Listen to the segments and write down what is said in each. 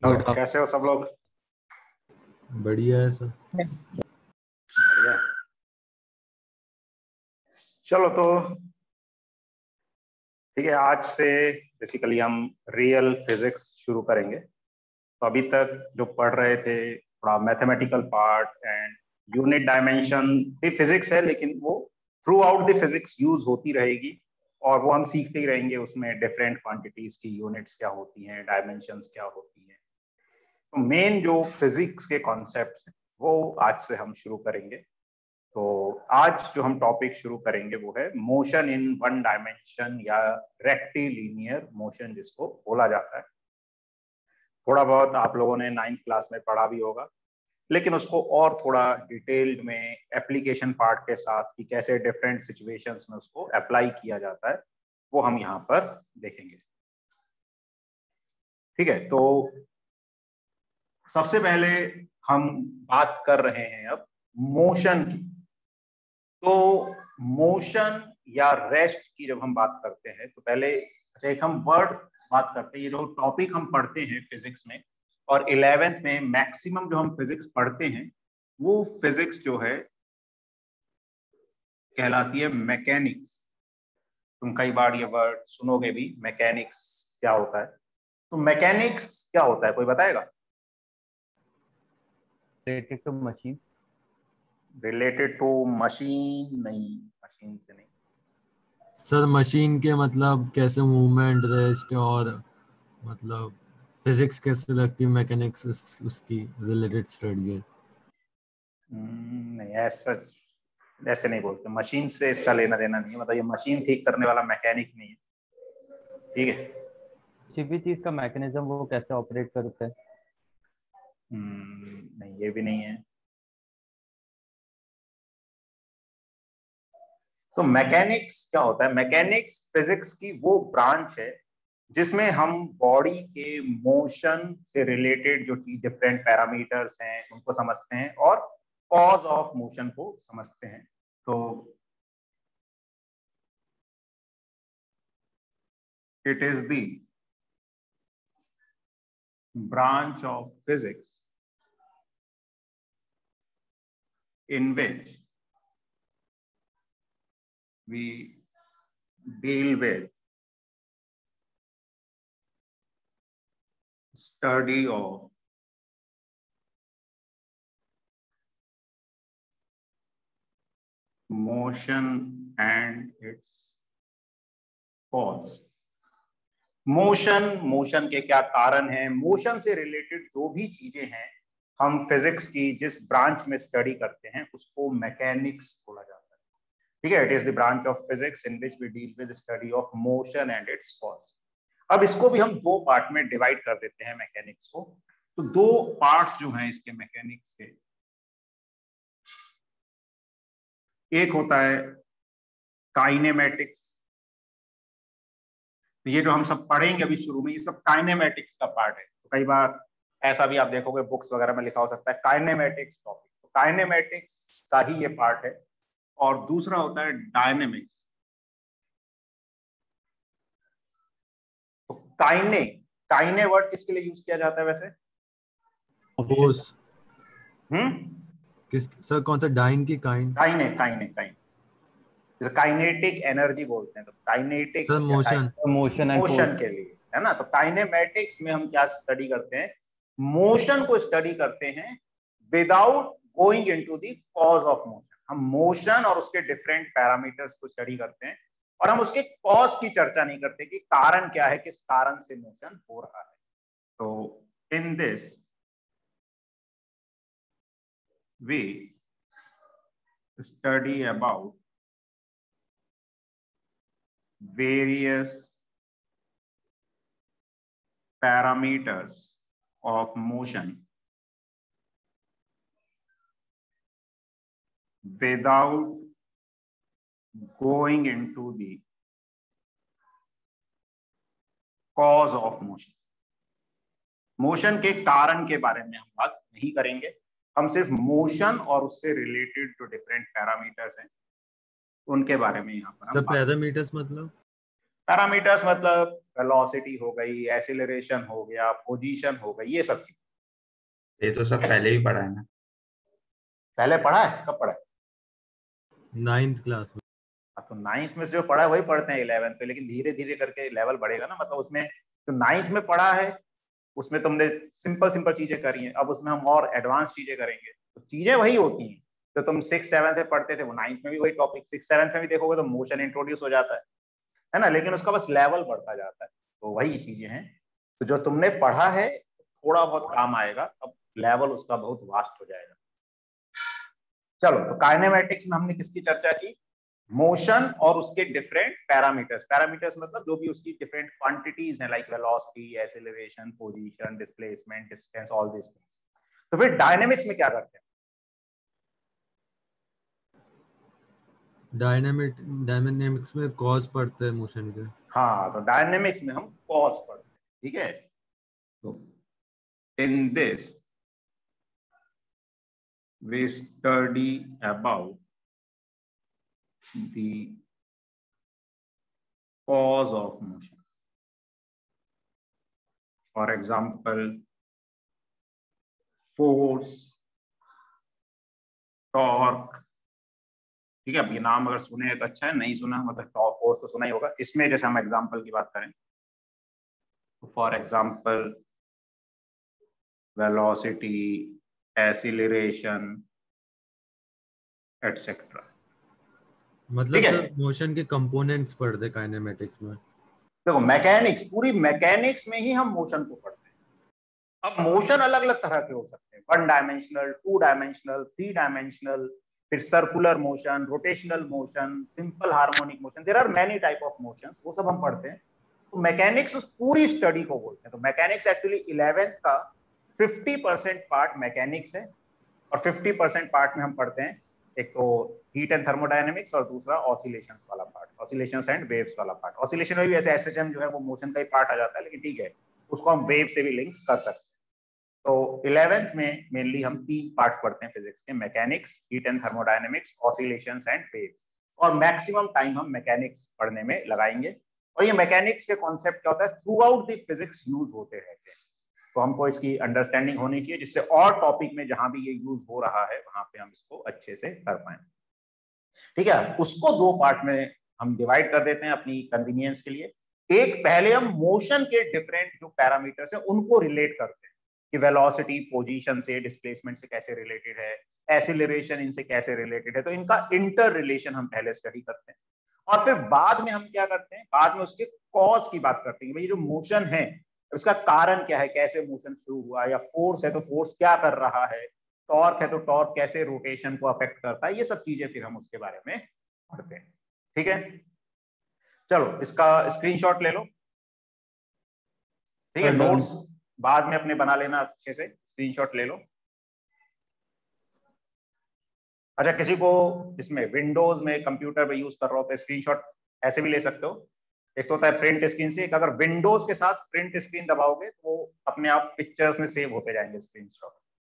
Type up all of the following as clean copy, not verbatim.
Hello. कैसे हो सब लोग? बढ़िया है सर। बढ़िया। चलो तो ठीक है, आज से बेसिकली हम रियल फिजिक्स शुरू करेंगे। तो अभी तक जो पढ़ रहे थे थोड़ा mathematical part and unit dimension भी फिजिक्स है, लेकिन वो through out the physics use होती रहेगी और वो हम सीखते ही रहेंगे। उसमें डिफरेंट क्वांटिटीज की यूनिट्स क्या होती हैं, डायमेंशंस क्या होती हैं। तो मेन जो फिजिक्स के कॉन्सेप्ट्स हैं वो आज से हम शुरू करेंगे। तो आज जो हम टॉपिक शुरू करेंगे वो है मोशन इन वन डायमेंशन या रेक्टिलिनियर मोशन जिसको बोला जाता है। थोड़ा बहुत आप लोगों ने 9th क्लास में पढ़ा भी होगा, लेकिन उसको और थोड़ा डिटेल्ड में एप्लीकेशन पार्ट के साथ कि कैसे डिफरेंट सिचुएशंस में उसको अप्लाई किया जाता है वो हम यहाँ पर देखेंगे। ठीक है, तो सबसे पहले हम बात कर रहे हैं अब मोशन की। तो मोशन या रेस्ट की जब हम बात करते हैं तो पहले एक हम वर्ड बात करते हैं। ये जो टॉपिक हम पढ़ते हैं फिजिक्स में और 11th में मैक्सिमम जो हम फिजिक्स पढ़ते हैं वो फिजिक्स जो है कहलाती है मैकेनिक्स। तुम कई बार ये वर्ड सुनोगे भी, मैकेनिक्स क्या होता है। तो मैकेनिक्स क्या होता है, कोई बताएगा? Related to machine. Related to machine नहीं, मशीन से नहीं। सर मशीन के मतलब कैसे मूवमेंट रेस्ट और मतलब फिजिक्स कैसे लगती है, मैकेनिक्स उसकी रिलेटेड स्टडी है। नहीं, ऐसा ऐसे नहीं बोलते। मशीन से इसका लेना देना नहीं है, मतलब ये मशीन ठीक करने वाला मैकेनिक नहीं है। ठीक है। किसी भी चीज का मैकेनिज्म वो कैसे ऑपरेट करता है। नहीं, ये भी नहीं है। तो मैकेनिक्स क्या होता है? मैकेनिक्स फिजिक्स की वो ब्रांच है जिसमें हम बॉडी के मोशन से रिलेटेड जो चीज डिफरेंट पैरामीटर्स हैं उनको समझते हैं और कॉज ऑफ मोशन को समझते हैं। तो it is the branch of physics in which we deal with study of motion and its cause। Motion के क्या कारण हैं, मोशन से रिलेटेड जो भी चीजें हैं हम फिजिक्स की जिस ब्रांच में स्टडी करते हैं उसको मैकेनिक्स बोला जाता है। ठीक है, it is the branch of physics in which we deal with study of motion and its cause. अब इसको भी हम दो पार्ट में डिवाइड कर देते हैं मैकेनिक्स को। तो दो पार्ट्स जो हैं इसके मैकेनिक्स के, एक होता है काइनेमेटिक्स। ये जो हम सब पढ़ेंगे अभी शुरू में ये सब काइनेमेटिक्स का पार्ट है। तो कई बार ऐसा भी आप देखोगे बुक्स वगैरह में लिखा हो सकता है काइनेमेटिक्स टॉपिक। तो काइनेमेटिक्स का ही ये पार्ट है। और दूसरा होता है डायनेमिक्स। तो काइने वर्ड किसके लिए यूज किया जाता है वैसे? फोर्स। हम्म, किस सर कौन सा डाइन की काइन? काइने काइने काइने जैसे काइनेटिक एनर्जी बोलते हैं। तो kinetic sir motion. Motion and motion force. के लिए है ना। तो काइनेमेटिक्स में हम क्या स्टडी करते हैं? मोशन को स्टडी करते हैं without going into the cause of motion. हम मोशन और उसके डिफरेंट पैरामीटर्स को स्टडी करते हैं और हम उसके कॉज की चर्चा नहीं करते कि कारण क्या है, किस कारण से मोशन हो रहा है। तो in this we study about various parameters of motion without going into the cause of motion। Motion के कारण के बारे में हम बात नहीं करेंगे, हम सिर्फ मोशन और उससे रिलेटेड जो डिफरेंट पैरामीटर्स हैं उनके बारे में यहाँ पर हम सर बात। पैरामीटर्स मतलब पैरामीटर्स मतलब वेलोसिटी हो गई, एक्सीलरेशन हो गया, पोजीशन हो गई, ये सब चीज। ये तो सब पहले ही पढ़ा है ना। पहले पढ़ा है? कब पढ़ा है? 9th क्लास में। तो 9th में से जो पढ़ा है वही पढ़ते हैं 11th पे, लेकिन धीरे धीरे करके लेवल बढ़ेगा ना। मतलब उसमें जो 9th में पढ़ा है उसमें तुमने सिंपल सिंपल चीजें करी हैं, अब उसमें हम और एडवांस चीजें करेंगे। तो चीजें वही होती हैं तो तुम 6th 7th में पढ़ते थे, वो 9th में भी वही टॉपिक 6th 7th में भी देखोगे तो मोशन इंट्रोड्यूस हो जाता है ना, लेकिन उसका बस लेवल बढ़ता जाता है। तो वही चीजें हैं। तो जो तुमने पढ़ा है थोड़ा बहुत काम आएगा, अब लेवल उसका बहुत वास्ट हो जाएगा। चलो, तो काइनेमेटिक्स में हमने किसकी चर्चा की? मोशन और उसके डिफरेंट पैरामीटर्स। पैरामीटर्स मतलब जो भी उसकी डिफरेंट क्वांटिटीज हैं, like velocity, acceleration, position, displacement, distance, all this things. तो फिर डायनेमिक्स में क्या करते हैं? डायनेमिक्स में कॉज पढ़ते हैं मोशन के। हाँ, तो डायनेमिक्स में हम कॉज पढ़ते हैं, ठीक है। तो in this we study about the cause of motion. For example, force, torque, ठीक है। अब ये नाम अगर सुने तो अच्छा है, नहीं सुना मतलब टॉर्क, फोर्स तो सुना ही होगा। इसमें जैसे हम एग्जांपल की बात करें तो for example velocity, acceleration etcetera. मतलब सर मोशन के कंपोनेंट्स पढ़ते काइनेमेटिक्स में। देखो मैकेनिक्स, पूरी मैकेनिक्स में ही हम मोशन को पढ़ते हैं। अब मोशन अलग अलग तरह के हो सकते हैं, 1 डायमेंशनल, 2 डायमेंशनल, 3 डायमेंशनल, फिर circular motion, rotational motion, simple harmonic motion, there are many type of motions, वो सब हम पढ़ते हैं। तो मैकेनिक्स उस पूरी स्टडी को बोलते हैं। तो मैकेनिक्स एक्चुअली 11th का 50% पार्ट मैकेनिक्स है, और 50% पार्ट में हम पढ़ते हैं एक तो हीट एंड थर्मोडायनेमिक्स और दूसरा ऑसिलेशंस वाला पार्ट, ऑसिलेशंस एंड वेव्स वाला पार्ट। ऑसिलेशन में भी ऐसे एसएचएम जो है वो मोशन का ही पार्ट आ जाता है, लेकिन ठीक है उसको हम वेव से भी लिंक कर सकते हैं। तो 11th में मेनली हम 3 पार्ट पढ़ते हैं फिजिक्स के, mechanics, heat and thermodynamics, oscillations and waves. और मैक्सिमम टाइम हम मैकेनिक्स पढ़ने में लगाएंगे। और ये मैकेनिक्स के कॉन्सेप्ट क्या होता है, through out the physics use होते रहते हैं। तो हमको इसकी अंडरस्टैंडिंग होनी चाहिए, जिससे और टॉपिक में जहां भी ये यूज हो रहा है वहां पे हम इसको अच्छे से कर पाए। ठीक है, उसको 2 पार्ट में हम डिवाइड कर देते हैं अपनी कन्वीनियंस के लिए। एक, पहले हम मोशन के डिफरेंट जो पैरामीटर्स हैं उनको रिलेट करते हैं कि वेलोसिटी पोजीशन से, डिस्प्लेसमेंट से कैसे रिलेटेड है, एक्सीलरेशन इनसे कैसे रिलेटेड है। तो इनका इंटर रिलेशन हम पहले स्टडी करते हैं। और फिर बाद में हम क्या करते हैं, बाद में उसके कॉज की बात करते हैं। भाई जो मोशन है उसका कारण क्या है, कैसे मोशन शुरू हुआ, या फोर्स है तो फोर्स क्या कर रहा है, टॉर्क है तो टॉर्क कैसे रोटेशन को अफेक्ट करता है, ये सब चीजें फिर हम उसके बारे में पढ़ते हैं। ठीक है, चलो इसका स्क्रीनशॉट ले लो। ठीक है, नोट्स बाद में अपने बना लेना अच्छे से, स्क्रीनशॉट ले लो। अच्छा, किसी को इसमें विंडोज में कंप्यूटर में यूज कर रहा हो तो स्क्रीनशॉट ऐसे भी ले सकते हो। एक तो होता है प्रिंट स्क्रीन से, एक अगर विंडोज के साथ प्रिंट स्क्रीन दबाओगे तो वो अपने आप पिक्चर्स में सेव होते जाएंगे स्क्रीनशॉट।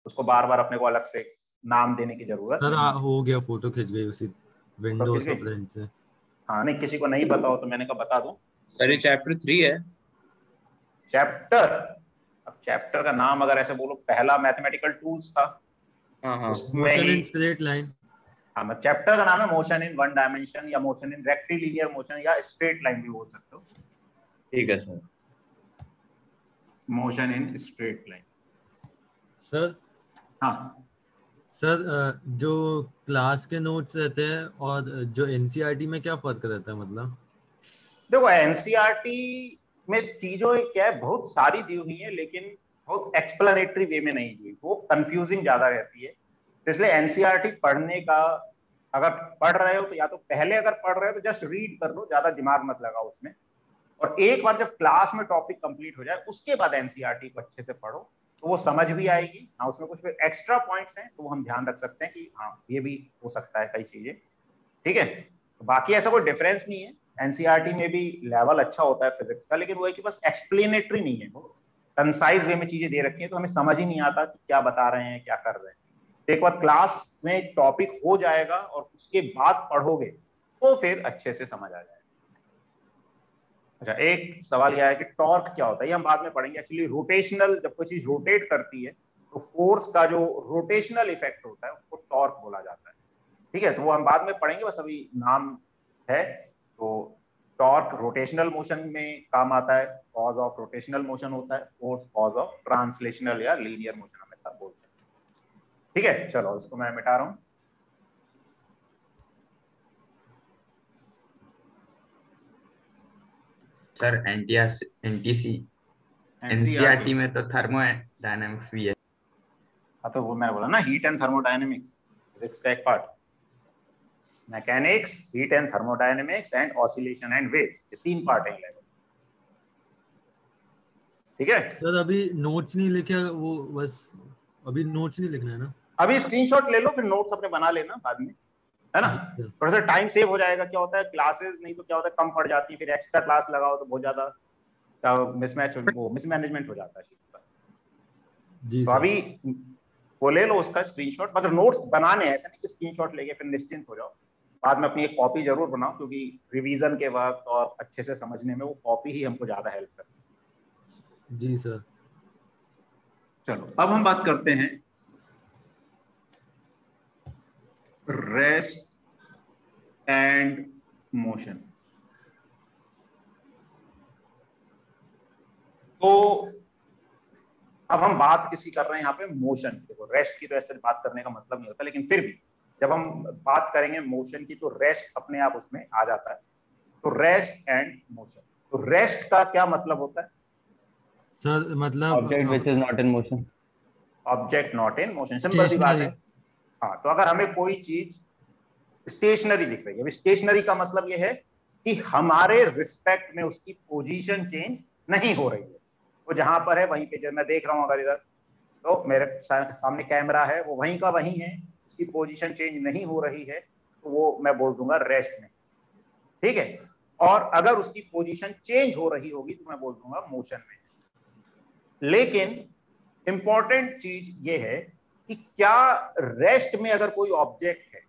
उसको बार बार अपने को अलग से नाम देने की जरूरत सर नहीं। हो गया, फोटो खिंच गई उसी विंडोज का प्रिंट से। हाँ, नहीं किसी को नहीं पता हो तो मैंने कहा बता दूं। सर ये चैप्टर 3 है। चैप्टर, अब चैप्टर का नाम अगर ऐसे बोलो, पहला मैथमेटिकल टूल्स था, हाँ उसमें motion he in straight line. हाँ, चैप्टर का नाम है मोशन इन 1 डायमेंशन, या मोशन इन रेक्टिलिनियर मोशन, या स्ट्रेट लाइन भी बोल सकते हो। ठीक है sir. Motion in straight line. Sir हाँ सर जो क्लास के नोट्स रहते हैं और जो एनसीईआरटी में क्या फर्क रहता है मतलब? देखो, एनसीईआरटी में चीजों क्या है, बहुत सारी दी हुई है लेकिन बहुत एक्सप्लेनेटरी वे में नहीं दी, वो कंफ्यूजिंग ज्यादा रहती है। तो इसलिए एनसीईआरटी पढ़ने का, अगर पढ़ रहे हो तो या तो पहले अगर पढ़ रहे हो तो जस्ट रीड कर लो, ज्यादा दिमाग मत लगाओ उसमें। और एक बार जब क्लास में टॉपिक कंप्लीट हो जाए उसके बाद एनसीईआरटी को अच्छे से पढ़ो, तो वो समझ भी आएगी। हाँ, उसमें कुछ एक्स्ट्रा पॉइंट्स हैं तो वो हम ध्यान रख सकते हैं कि हाँ ये भी हो सकता है कई चीजें। ठीक है, तो बाकी ऐसा कोई डिफरेंस नहीं है। एनसीईआरटी में भी लेवल अच्छा होता है फिजिक्स का, लेकिन वो है कि बस एक्सप्लेनेटरी नहीं है, वो कंसाइज वे में चीजें दे रखी है तो हमें समझ ही नहीं आता कि क्या बता रहे हैं, क्या कर रहे हैं। तो एक बार क्लास में टॉपिक हो जाएगा और उसके बाद पढ़ोगे तो फिर अच्छे से समझ आ जाएगा। अच्छा, एक सवाल यह है कि टॉर्क क्या होता है, ये हम बाद में पढ़ेंगे। एक्चुअली रोटेशनल, जब कोई चीज रोटेट करती है तो फोर्स का जो रोटेशनल इफेक्ट होता है उसको टॉर्क बोला जाता है। ठीक है, तो वो हम बाद में पढ़ेंगे, बस अभी नाम है। तो टॉर्क रोटेशनल मोशन में काम आता है, कॉज ऑफ रोटेशनल मोशन होता है, फोर्स कॉज ऑफ ट्रांसलेशनल या लीनियर मोशन हमेशा बोलते हैं। ठीक है, चलो इसको मैं मिटा रहा हूं। सर एनसीईआरटी में तो थर्मोडायनेमिक्स भी है। हाँ, तो वो मैंने बोला ना, हीट एंड थर्मोडायनेमिक्स फिजिक्स का एक part, mechanics, heat and thermodynamics and oscillation and waves, ये 3 पार्ट है लेवल। ठीक है सर, अभी नोट्स नहीं लिखे, वो बस अभी नोट्स नहीं लिखना है ना? अभी स्क्रीनशॉट ले लो, फिर नोट्स अपने बना लेना बाद में, है ना। जी सर। थोड़ा सा टाइम सेव हो जाएगा। क्या होता है, क्लासेस नहीं तो क्या होता है, कम पड़ जाती है, फिर एक्स्ट्रा क्लास लगाओ तो बहुत ज्यादा मिसमैच, वो मिसमैनेजमेंट हो जाता है चीज का। जी तो सर। अभी वो ले लो उसका स्क्रीनशॉट, मतलब नोट्स बनाने हैं, ऐसा नहीं कि स्क्रीनशॉट लेके फिर निश्चिंत हो जाओ। बाद में अपनी एक कॉपी जरूर बनाओ, क्योंकि रिवीजन के वक्त और अच्छे से समझने में वो कॉपी ही हमको ज्यादा हेल्प करती है। जी सर। चलो अब हम बात करते हैं रेस्ट एंड मोशन। तो अब हम बात किसी कर रहे हैं यहाँ पे मोशन की। देखो, रेस्ट की तो ऐसे बात करने का मतलब नहीं होता, लेकिन फिर भी जब हम बात करेंगे मोशन की तो रेस्ट अपने आप उसमें आ जाता है। तो रेस्ट एंड मोशन, तो रेस्ट का क्या मतलब होता है सर मतलब object which is not in motion. Object not in motion, simple सी बात है। स्टेशनरी। हाँ, तो अगर हमें कोई चीज स्टेशनरी दिख रही है, स्टेशनरी का मतलब यह है कि हमारे रिस्पेक्ट में उसकी पोजीशन चेंज नहीं हो रही है, वो जहां पर है वहीं पे। जब मैं देख रहा हूं अगर इधर, तो मेरे सामने कैमरा है, वो वहीं का वहीं है, उसकी पोजीशन चेंज नहीं हो रही है, तो वो मैं बोल दूंगा रेस्ट में। ठीक है, और अगर उसकी पोजीशन चेंज हो रही होगी तो मैं बोल दूंगा मोशन में। लेकिन इंपॉर्टेंट चीज ये है कि क्या रेस्ट में अगर कोई ऑब्जेक्ट है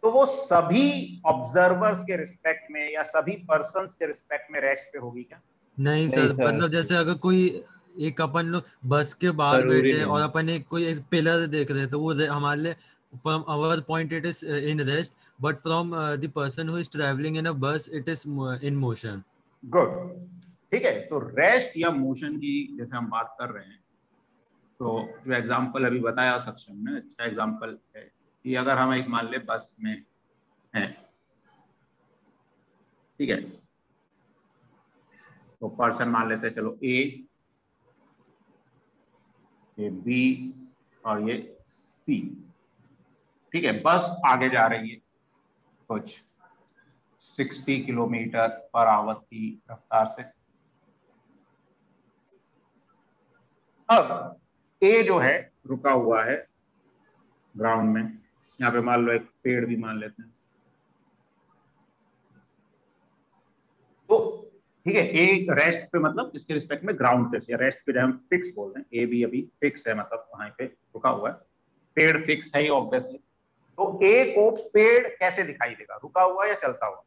तो वो सभी ऑब्जर्वर्स के रिस्पेक्ट में या सभी पर्संस के रिस्पेक्ट में रेस्ट पे होगी क्या? नहीं नहीं सर, सर। मतलब जैसे अगर कोई एक अपन लोग बस के बाहर जरूरी बैठे हैं नहीं। और अपन एक कोई एक पिलर देख रहे हैं, तो वो हमारे लिए from our point it is in rest, but from the person who is travelling in a bus it is in motion. Good. ठीक है, तो रेस्ट या मोशन की जैसे हम बात कर रहे हैं, तो जो एग्जांपल अभी बताया सक्षम ने, अच्छा एग्जांपल है कि अगर हम एक मान ले बस में हैं, ठीक है, तो पर्सन मान लेते हैं, चलो ए, ये बी और ये सी। ठीक है, बस आगे जा रही है कुछ 60 किलोमीटर पर आवर की रफ्तार से। अब ए जो है रुका हुआ है ग्राउंड में, यहाँ पे मान लो एक पेड़ भी मान लेते हैं। तो ठीक है, ए रेस्ट पे, मतलब इसके रिस्पेक्ट में ग्राउंड पे, या रेस्ट पे जब हम फिक्स बोल रहे हैं, ए भी अभी फिक्स है, मतलब वहां पे रुका हुआ है, पेड़ फिक्स है ही ऑब्वियसली। तो ए को पेड़ कैसे दिखाई देगा, रुका हुआ या चलता हुआ?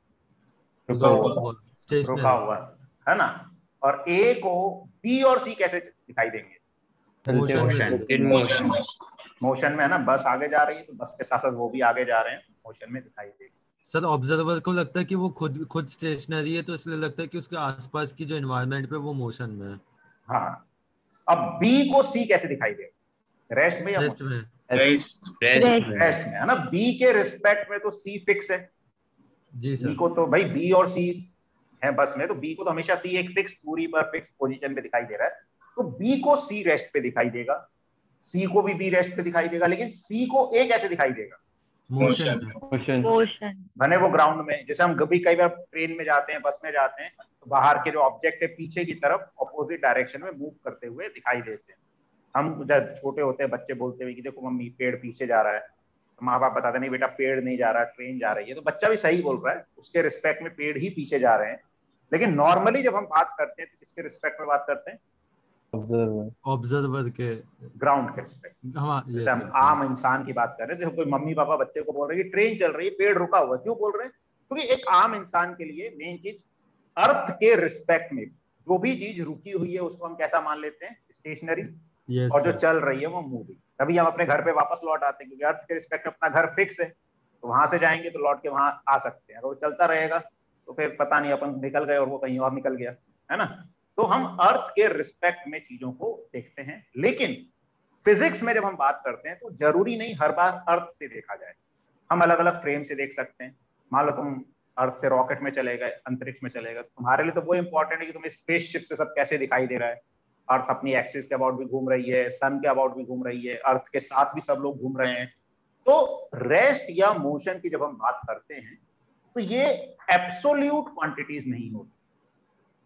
रुका रुका हुआ। हुआ रुका स्टेशनरी। हुआ, है ना। और ए को बी और सी कैसे दिखाई देंगे? चलते मोशन हुए। में। Motion, in motion. मोशन में, है ना। बस आगे जा रही है तो बस के साथ साथ वो भी आगे जा रहे हैं, मोशन में दिखाई देगी। सर ऑब्जर्वर को लगता है कि वो खुद स्टेशनरी है, तो इसलिए लगता है कि उसके आसपास की जो एनवायरनमेंट पे वो मोशन में है। हाँ, अब बी को सी कैसे दिखाई देगा, रेस्ट में या रेस्ट मोशन? में। रेस्ट, रेस्ट में। रेस्ट में, है ना। बी के रिस्पेक्ट में तो सी फिक्स है। जी बी सर। को तो भाई, बी और सी है बस में, तो बी को तो हमेशा सी एक फिक्स दूरी पर फिक्स पोजीशन पे दिखाई दे रहा है, तो बी को सी रेस्ट पे दिखाई देगा, सी को भी बी रेस्ट पे दिखाई देगा, लेकिन सी को ए कैसे दिखाई देगा? Motion motion. में। मोशन। मोशन। भले वो ग्राउंड में, जैसे हम कभी कई बार ट्रेन में जाते हैं, बस में जाते हैं, तो बाहर के जो ऑब्जेक्ट है पीछे की तरफ ऑपोजिट डायरेक्शन में मूव करते हुए दिखाई देते हैं। हम जब छोटे होते हैं, बच्चे बोलते हुए कि देखो मम्मी पेड़ पीछे जा रहा है, तो माँ बाप बताते नहीं बेटा पेड़ नहीं जा रहा, ट्रेन जा रही है। तो बच्चा भी सही बोल रहा है, उसके रिस्पेक्ट में पेड़ ही पीछे जा रहे हैं। लेकिन नॉर्मली जब हम बात करते हैं तो किसके रिस्पेक्ट में बात करते हैं? ऑब्जर्वर। ऑब्जर्वर के। ग्राउंड के रिस्पेक्ट। हाँ जैसे यस हम सर। आम इंसान की बात कर रहे हैं, जैसे कोई मम्मी पापा बच्चे को बोल रहे हैं कि ट्रेन चल रही है, पेड़ रुका हुआ, क्यों बोल रहे हैं? क्योंकि एक आम इंसान के लिए मेन चीज अर्थ के रिस्पेक्ट में जो भी चीज रुकी हुई है उसको हम कैसा मान लेते हैं, स्टेशनरी, यस और जो सर। चल रही है वो मूविंग। तभी हम अपने घर पे वापस लौट आते हैं, क्योंकि अर्थ के रिस्पेक्ट अपना घर फिक्स है, तो वहां से जाएंगे तो लौट के वहां आ सकते हैं। अगर वो चलता रहेगा तो फिर पता नहीं अपन निकल गए और वो कहीं और निकल गया, है ना। तो हम अर्थ के रिस्पेक्ट में चीजों को देखते हैं। लेकिन फिजिक्स में जब हम बात करते हैं तो जरूरी नहीं हर बार अर्थ से देखा जाए, हम अलग अलग फ्रेम से देख सकते हैं। मान लो तुम अर्थ से रॉकेट में चले गए, अंतरिक्ष में चले गए, तो तुम्हारे लिए तो वो इंपॉर्टेंट है कि तुम्हें स्पेसशिप से सब कैसे दिखाई दे रहा है। अर्थ अपनी एक्सिस के अबाउट भी घूम रही है, सन के अबाउट भी घूम रही है, अर्थ के साथ भी सब लोग घूम रहे हैं। तो रेस्ट या मोशन की जब हम बात करते हैं तो ये एब्सोल्यूट क्वांटिटीज नहीं होती।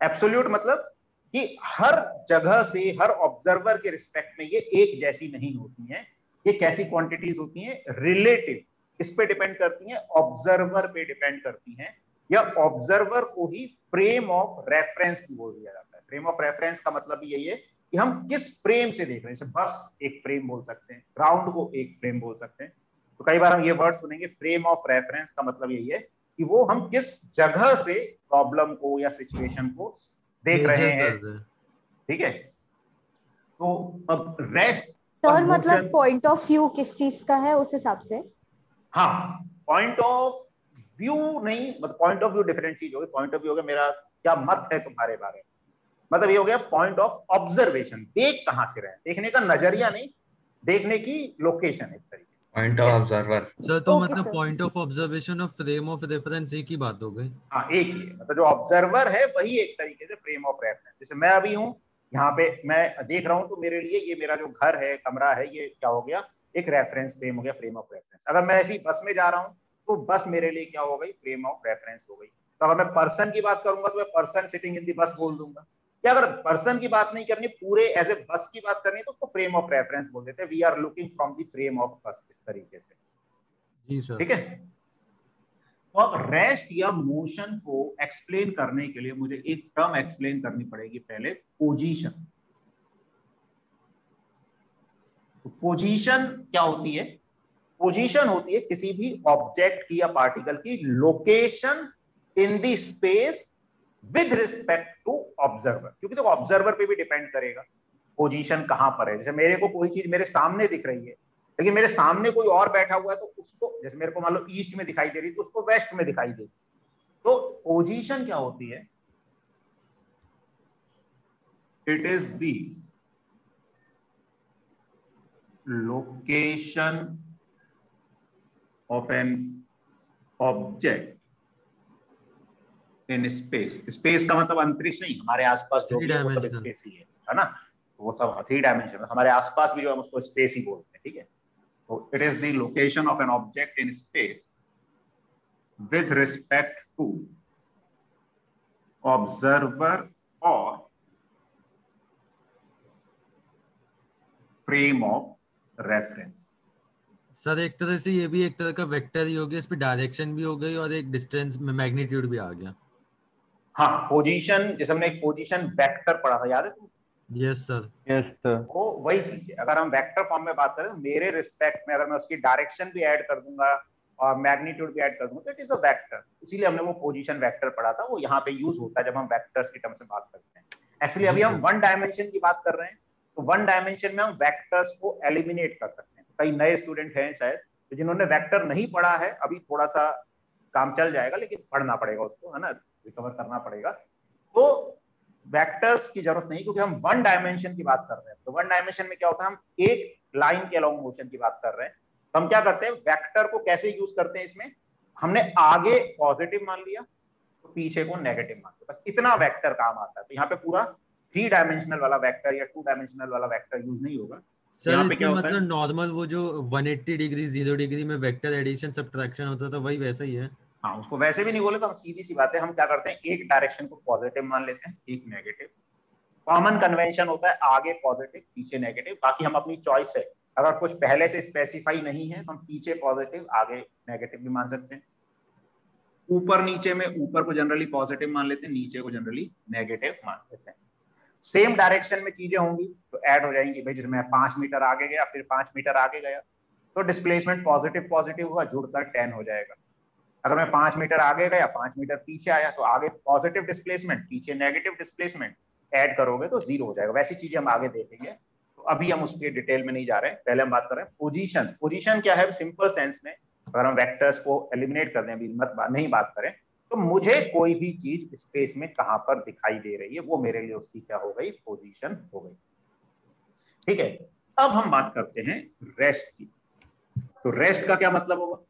एब्सोल्यूट मतलब कि हर जगह से हर ऑब्जर्वर के रिस्पेक्ट में ये एक जैसी नहीं होती हैं। ये कैसी क्वांटिटीज होती हैं, रिलेटिव। किस पे डिपेंड करती हैं, ऑब्जर्वर पे डिपेंड करती हैं, या ऑब्जर्वर को ही फ्रेम ऑफ रेफरेंस की बोल दिया जाता है। फ्रेम ऑफ रेफरेंस का मतलब यही है कि हम किस फ्रेम से देख रहे हैं। जैसे बस एक फ्रेम बोल सकते हैं, ग्राउंड को एक फ्रेम बोल सकते हैं। तो कई बार हम ये वर्ड सुनेंगे, फ्रेम ऑफ रेफरेंस का मतलब यही है कि वो हम किस जगह से प्रॉब्लम को या सिचुएशन को देख रहे मेजर हैं, कर रहे हैं। ठीक है। तो अब रेस्ट और सर मतलब मोशन, पॉइंट ऑफ व्यू किस चीज का है उस हिसाब से? हाँ पॉइंट ऑफ व्यू नहीं, मतलब पॉइंट ऑफ व्यू डिफरेंट चीज होगी। पॉइंट ऑफ व्यू होगा मेरा क्या मत है तुम्हारे बारे में, मतलब ये हो गया पॉइंट ऑफ ऑब्जर्वेशन। देख कहां से रहे हैं, देखने का नजरिया नहीं, देखने की लोकेशन एक तरीके से। Point of observer. सर तो ओके मतलब सर। पॉइंट ऑफ ऑब्जर्वेशन और फ्रेम ऑफ रेफरेंस एक ही बात हो गई। हाँ एक ही है, मतलब जो ऑब्जर्वर है वही एक तरीके से फ्रेम ऑफ रेफरेंस। जैसे मैं अभी हूँ यहाँ पे, मैं देख रहा हूँ, तो मेरे लिए ये मेरा जो घर है, कमरा है, ये क्या हो गया, एक रेफरेंस फ्रेम हो गया, फ्रेम ऑफ रेफरेंस। अगर मैं ऐसी बस में जा रहा हूँ तो बस मेरे लिए क्या हो गई, फ्रेम ऑफ रेफरेंस हो गई। तो अगर मैं पर्सन की बात करूंगा तो मैं पर्सन सिटिंग इन दी बस बोल दूंगा। या अगर पर्सन की बात नहीं करनी, पूरे एज ए बस की बात करनी है, तो उसको फ्रेम ऑफ रेफरेंस बोल देते हैं। We are looking from the frame of बस, इस तरीके से, जी सर। ठीक है। तो अब रेस्ट या मोशन को एक्सप्लेन करने के लिए मुझे एक टर्म एक्सप्लेन करनी पड़ेगी पहले, पोजीशन। तो पोजीशन क्या होती है, पोजीशन होती है किसी भी ऑब्जेक्ट की या पार्टिकल की location in the space with respect to observer. क्योंकि देखो ऑब्जर्वर पे भी डिपेंड करेगा पोजीशन कहां पर है। जैसे मेरे को कोई चीज मेरे सामने दिख रही है, लेकिन मेरे सामने कोई और बैठा हुआ है, तो उसको, जैसे मेरे को मान लो ईस्ट में दिखाई दे रही है तो उसको वेस्ट में दिखाई देगी। तो पोजीशन क्या होती है, it is the location of an object in space. Space का मतलब अंतरिक्ष नहीं, हमारे आसपास जो भी है वो सब स्पेस ही है ना। वो सब 3 डायमेंशन, हमारे आसपास भी जो है उसको स्पेस ही बोलते हैं, ठीक है। तो it is the location of an object in space with respect to observer or frame of reference। Sir एक तरह से ये भी एक तरह का वेक्टर ही हो गया, इस पे डायरेक्शन भी हो गई और एक डिस्टेंस में मैग्नीट्यूड भी आ गया। हाँ पोजीशन, जैसे हमने एक पोजीशन वेक्टर पढ़ा था, याद है तुम? Yes sir. Yes sir. वो वही चीज है। अगर हम वेक्टर फॉर्म में बात करें तो मेरे रिस्पेक्ट में अगर मैं उसकी डायरेक्शन भी ऐड कर दूंगा और मैग्नीट्यूड भी ऐड कर दूंगा तो इट इज अ वेक्टर। इसीलिए हमने वो पोजीशन वेक्टर पढ़ा था, वो यहाँ पे यूज होता है जब हम वेक्टर्स की टर्म्स में बात करते हैं। एक्चुअली अभी हम 1 डायमेंशन की बात कर रहे हैं, तो 1 डायमेंशन में हम वेक्टर्स को एलिमिनेट कर सकते हैं। कई नए स्टूडेंट हैं शायद तो जिन्होंने वेक्टर नहीं पढ़ा है, अभी थोड़ा सा काम चल जाएगा, लेकिन पढ़ना पड़ेगा उसको, है ना, रिकवर करना पड़ेगा। तो वेक्टर्स की जरूरत नहीं, क्योंकि हम 1 डायमेंशन की बात कर रहे हैं। तो 1 डायमेंशन में क्या होता है, हम एक लाइन के अलोंग मोशन की बात कर रहे हैं। तो हम क्या करते हैं, वेक्टर को कैसे यूज करते हैं, इसमें हमने आगे पॉजिटिव मान लिया तो पीछे को नेगेटिव मान लिया, बस इतना वेक्टर काम आता है। तो यहाँ पे पूरा 3 डायमेंशनल वाला वेक्टर या 2 डायमेंशनल वाला वेक्टर यूज नहीं होगा। सर इसमें मतलब नॉर्मल वो जो 180 डिग्री 0 डिग्री में वेक्टर एडिशन सब्ट्रैक्शन होता था वही वैसा ही है। हाँ उसको वैसे भी नहीं बोले तो हम सीधी सी बात है, हम क्या करते हैं, एक डायरेक्शन को पॉजिटिव मान लेते हैं, एक नेगेटिव। कॉमन कन्वेंशन होता है आगे पॉजिटिव पीछे नेगेटिव, बाकी हम अपनी चॉइस है। अगर कुछ पहले से स्पेसिफाई नहीं है तो हम पीछे पॉजिटिव आगे नेगेटिव भी मान सकते हैं। ऊपर नीचे में ऊपर को जनरली पॉजिटिव मान लेते हैं, नीचे को जनरली नेगेटिव मान लेते हैं। सेम डायरेक्शन में चीजें होंगी तो ऐड हो जाएंगी। भाई जैसे मैं 5 मीटर आगे गया फिर 5 मीटर आगे गया तो डिस्प्लेसमेंट पॉजिटिव पॉजिटिव हुआ, जुड़कर 10 हो जाएगा। अगर मैं 5 मीटर आगे गया, 5 मीटर पीछे आया, तो आगे पॉजिटिव डिस्प्लेसमेंट, पीछे नेगेटिव डिस्प्लेसमेंट, ऐड करोगे तो 0 हो जाएगा। वैसी चीजें हम आगे देखेंगे, तो अभी हम उसके डिटेल में नहीं जा रहे हैं। पहले हम बात कर रहे हैं पोजीशन। पोजीशन क्या है सिंपल सेंस में, अगर हम वेक्टर्स को एलिमिनेट कर दें, अभी नहीं बात करें, तो मुझे कोई भी चीज स्पेस में कहां पर दिखाई दे रही है, वो मेरे लिए उसकी क्या हो गई, पोजीशन हो गई। ठीक है, अब हम बात करते हैं रेस्ट की। तो रेस्ट का क्या मतलब होगा?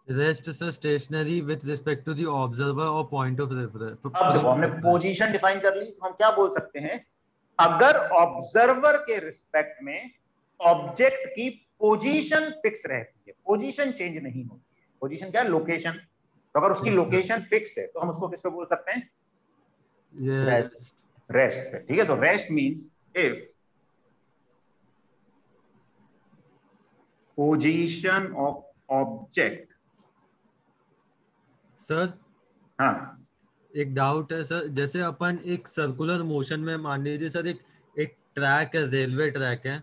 Rest sir stationary with respect to the observer और पॉइंट ऑफ रेफरेंस। अब देखो, हमने पोजीशन डिफाइन कर ली, तो हम क्या बोल सकते हैं, अगर ऑब्जर्वर के रिस्पेक्ट में ऑब्जेक्ट की पोजीशन फिक्स रहती है, पोजीशन चेंज नहीं होती है। पोजीशन क्या है? लोकेशन। तो अगर उसकी लोकेशन फिक्स है तो हम उसको किस पे बोल सकते हैं? रेस्ट पे। ठीक है, तो rest means if position of object. Sir हाँ, एक डाउट है सर, जैसे अपन एक सर्कुलर मोशन में मान लीजिए सर, एक ट्रैक है, रेलवे ट्रैक है,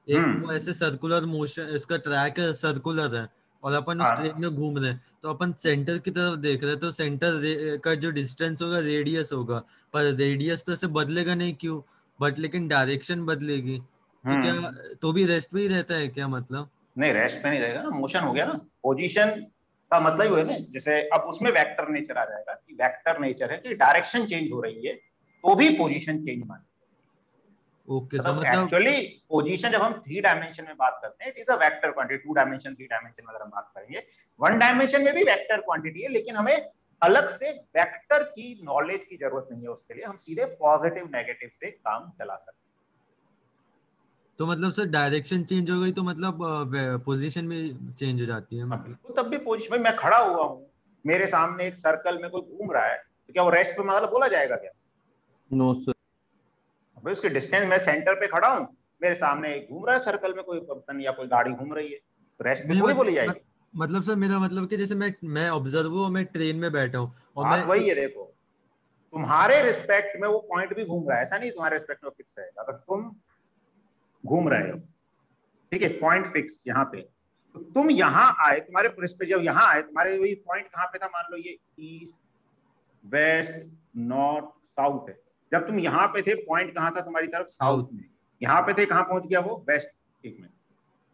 एक वो ऐसे सर्कुलर मोशन, इसका ट्रैक है सर्कुलर है, और अपन उस ट्रेन में घूम रहे हैं, तो अपन सेंटर की तरफ देख रहे हैं, तो सेंटर का जो डिस्टेंस होगा रेडियस होगा, पर रेडियस तो ऐसे बदलेगा नहीं, क्यों? बट लेकिन डायरेक्शन बदलेगी, तो क्या तो भी रेस्ट में ही रहता है क्या? मतलब नहीं, रेस्ट में नहीं रहेगा ना, मोशन हो गया ना। पोजीशन का मतलब ही है ना, जैसे अब उसमें वेक्टर नेचर आ जाएगा, कि वेक्टर नेचर है कि डायरेक्शन चेंज हो रही है तो भी पोजीशन चेंज मान। ओके सर, मतलब एक्चुअली पोजीशन जब हम 3 डायमेंशन में बात करते हैं, it is a vector quantity. 2 dimension 3 dimension में अगर हम बात करेंगे, 1 डायमेंशन में भी वेक्टर क्वांटिटी है, लेकिन हमें अलग से वेक्टर की नॉलेज की जरूरत नहीं है उसके लिए, हम सीधे पॉजिटिव नेगेटिव से काम चला सकते हैं। तो मतलब सर डायरेक्शन चेंज हो गई तो मतलब पोजीशन में चेंज हो जाती है मतलब? तो तब भी पोजीशन, भाई मैं खड़ा हुआ हूँ, मेरे सामने एक सर्कल में कोई घूम रहा है, तो क्या वो रेस्ट पे मतलब बोला जाएगा क्या? No sir. भाई उसके डिस्टेंस, मैं सेंटर पे खड़ा हूँ, मेरे सामने एक घूम रहा है सर्कल में कोई पर्सन या कोई गाड़ी घूम रही है, तो रेस्ट पे थोड़ी बोली जाएगी। मतलब सर मेरा मतलब कि जैसे मैं ऑब्जर्वर हूँ, मैं ट्रेन में बैठा हूँ और बात मैं वही है, देखो तुम्हारे रिस्पेक्ट में वो पॉइंट भी घूम रहा है, ऐसा नहीं तुम्हारे रिस्पेक्ट में फिक्स है। अगर तुम घूम रहे हो, ठीक है, पॉइंट फिक्स यहाँ पे, तो तुम यहाँ आए, तुम्हारे रिस्पेक्ट जब यहाँ आए, तुम्हारे वही पॉइंट कहाँ पे था, मान लो ये ईस्ट वेस्ट नॉर्थ साउथ है, जब तुम यहाँ पे थे पॉइंट कहाँ था तुम्हारी तरफ? साउथ में। यहाँ पे थे, कहाँ पहुंच गया वो? वेस्ट, एक मिनट,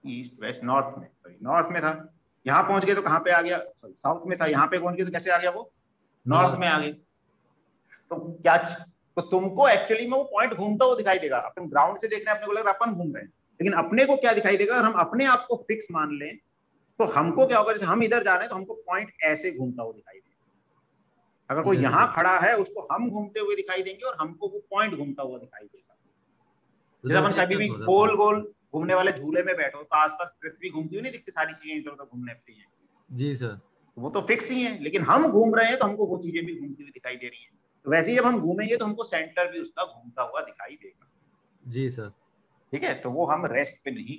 ईस्ट वेस्ट नॉर्थ में, सॉरी नॉर्थ में था, यहाँ पहुंच गए तो कहाँ पे आ गया? सॉरी साउथ में था, यहाँ पे पहुंच गए तो कैसे आ गया वो? नॉर्थ में आ गए। तो क्या, तो तुमको एक्चुअली में वो पॉइंट घूमता हुआ दिखाई देगा। अपन ग्राउंड से देख रहे हैं, अपने को लग रहा है अपन घूम रहे हैं, लेकिन अपने को क्या दिखाई देगा? अगर हम अपने आप को फिक्स मान लें तो हमको क्या होगा, जैसे हम इधर जा रहे हैं तो हमको पॉइंट ऐसे घूमता हुआ दिखाई देगा। अगर कोई यहाँ खड़ा है, उसको हम घूमते हुए दिखाई देंगे और हमको वो पॉइंट घूमता हुआ दिखाई देगा। जैसे अपन कभी भी गोल गोल घूमने वाले झूले में बैठो तो आसपास पृथ्वी घूमती हुई नहीं दिखती, सारी चीजें इधर उधर घूमने लगती हैं। जी सर, वो तो फिक्स ही है, लेकिन हम घूम रहे हैं तो हमको वो चीजें भी घूमती हुई दिखाई दे रही हैं। तो वैसे ही जब हम घूमेंगे तो हमको सेंटर भी उसका घूमता हुआ दिखाई देगा। जी सर, ठीक है, तो वो हम रेस्ट पे नहीं।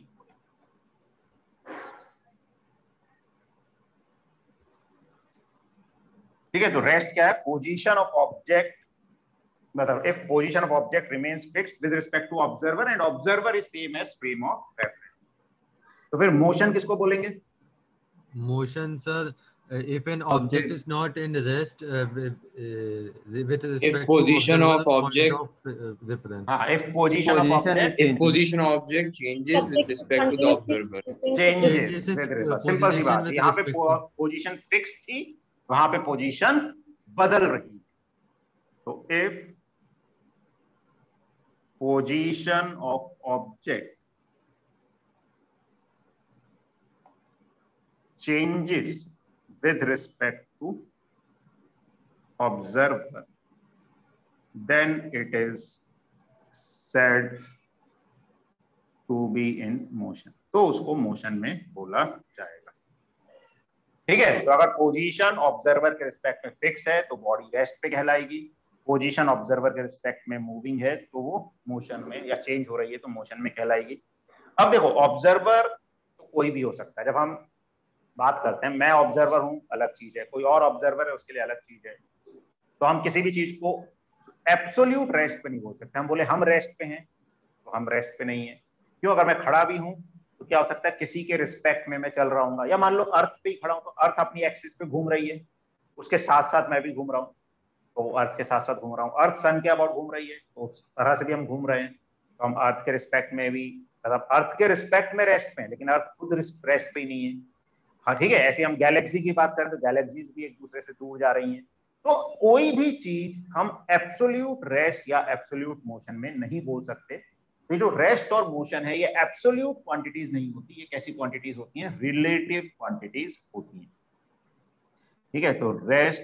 ठीक है, तो रेस्ट क्या है? पोजीशन ऑफ ऑब्जेक्ट, मतलब if position of object remains fixed with respect to observer and observer is same as frame of reference. तो फिर मोशन किसको बोलेंगे? Motion sir, if an object is not in rest with respect position to of observer object, point of reference. हाँ, if position of object, if position of object changes with respect to the observer, changes with respect, simple सी बात है, यहाँ पे position fix थी, वहां पे position बदल रही है। तो if position of object changes with respect to observer, then it is said to be in motion, तो उसको मोशन में बोला जाएगा। ठीक है, तो अगर पोजीशन ऑब्जर्वर के रिस्पेक्ट में फिक्स है तो बॉडी रेस्ट पे कहलाएगी, पोजीशन ऑब्जर्वर के रिस्पेक्ट में मूविंग है तो वो मोशन में या चेंज हो रही है तो मोशन में कहलाएगी। अब देखो, ऑब्जर्वर तो कोई भी हो सकता है। जब हम बात करते हैं, मैं ऑब्जर्वर हूं अलग चीज है, कोई और ऑब्जर्वर है उसके लिए अलग चीज है, तो हम किसी भी चीज को एब्सोल्यूट रेस्ट पे नहीं बोल सकते। हम बोले हम रेस्ट पे हैं तो हम रेस्ट पे नहीं है। क्यों? अगर मैं खड़ा भी हूं तो क्या हो सकता है, किसी के रिस्पेक्ट में मैं चल रहा हूँ, या मान लो अर्थ पे ही खड़ा हूँ, तो अर्थ अपनी एक्सिस पे घूम रही है, उसके साथ साथ मैं भी घूम रहा हूँ, तो अर्थ के साथ साथ घूम रहा हूँ, अर्थ सन के अबाउट घूम रही है, तो उस तरह से भी हम घूम रहे हैं। तो हम अर्थ के रिस्पेक्ट में भी, मतलब अर्थ के रिस्पेक्ट में रेस्ट में, लेकिन अर्थ खुद रेस्ट पे ही नहीं है। हाँ ठीक है, ऐसे हम गैलेक्सी की बात करें तो गैलेक्सीज भी एक दूसरे से दूर जा रही हैं। तो कोई भी चीज हम एब्सोल्यूट रेस्ट या एब्सोल्यूट मोशन में नहीं बोल सकते। ये जो रेस्ट और मोशन है, ये एब्सोल्यूट क्वांटिटीज नहीं होती, ये कैसी क्वांटिटीज होती हैं, रिलेटिव क्वांटिटीज होती हैं। ठीक है, तो rest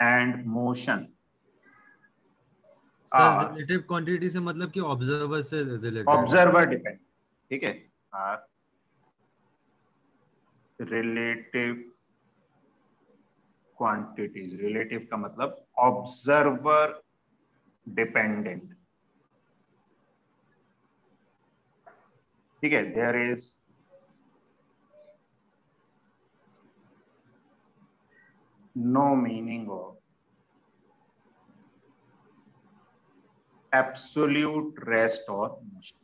and motion sir relative quantity से मतलब कि ऑब्जर्वर से रिलेटेड, ऑब्जर्वर डिपेंड। ठीक है, रिलेटिव क्वांटिटीज, रिलेटिव का मतलब ऑब्जर्वर डिपेंडेंट। ठीक है, there is no meaning of absolute rest और मोशन।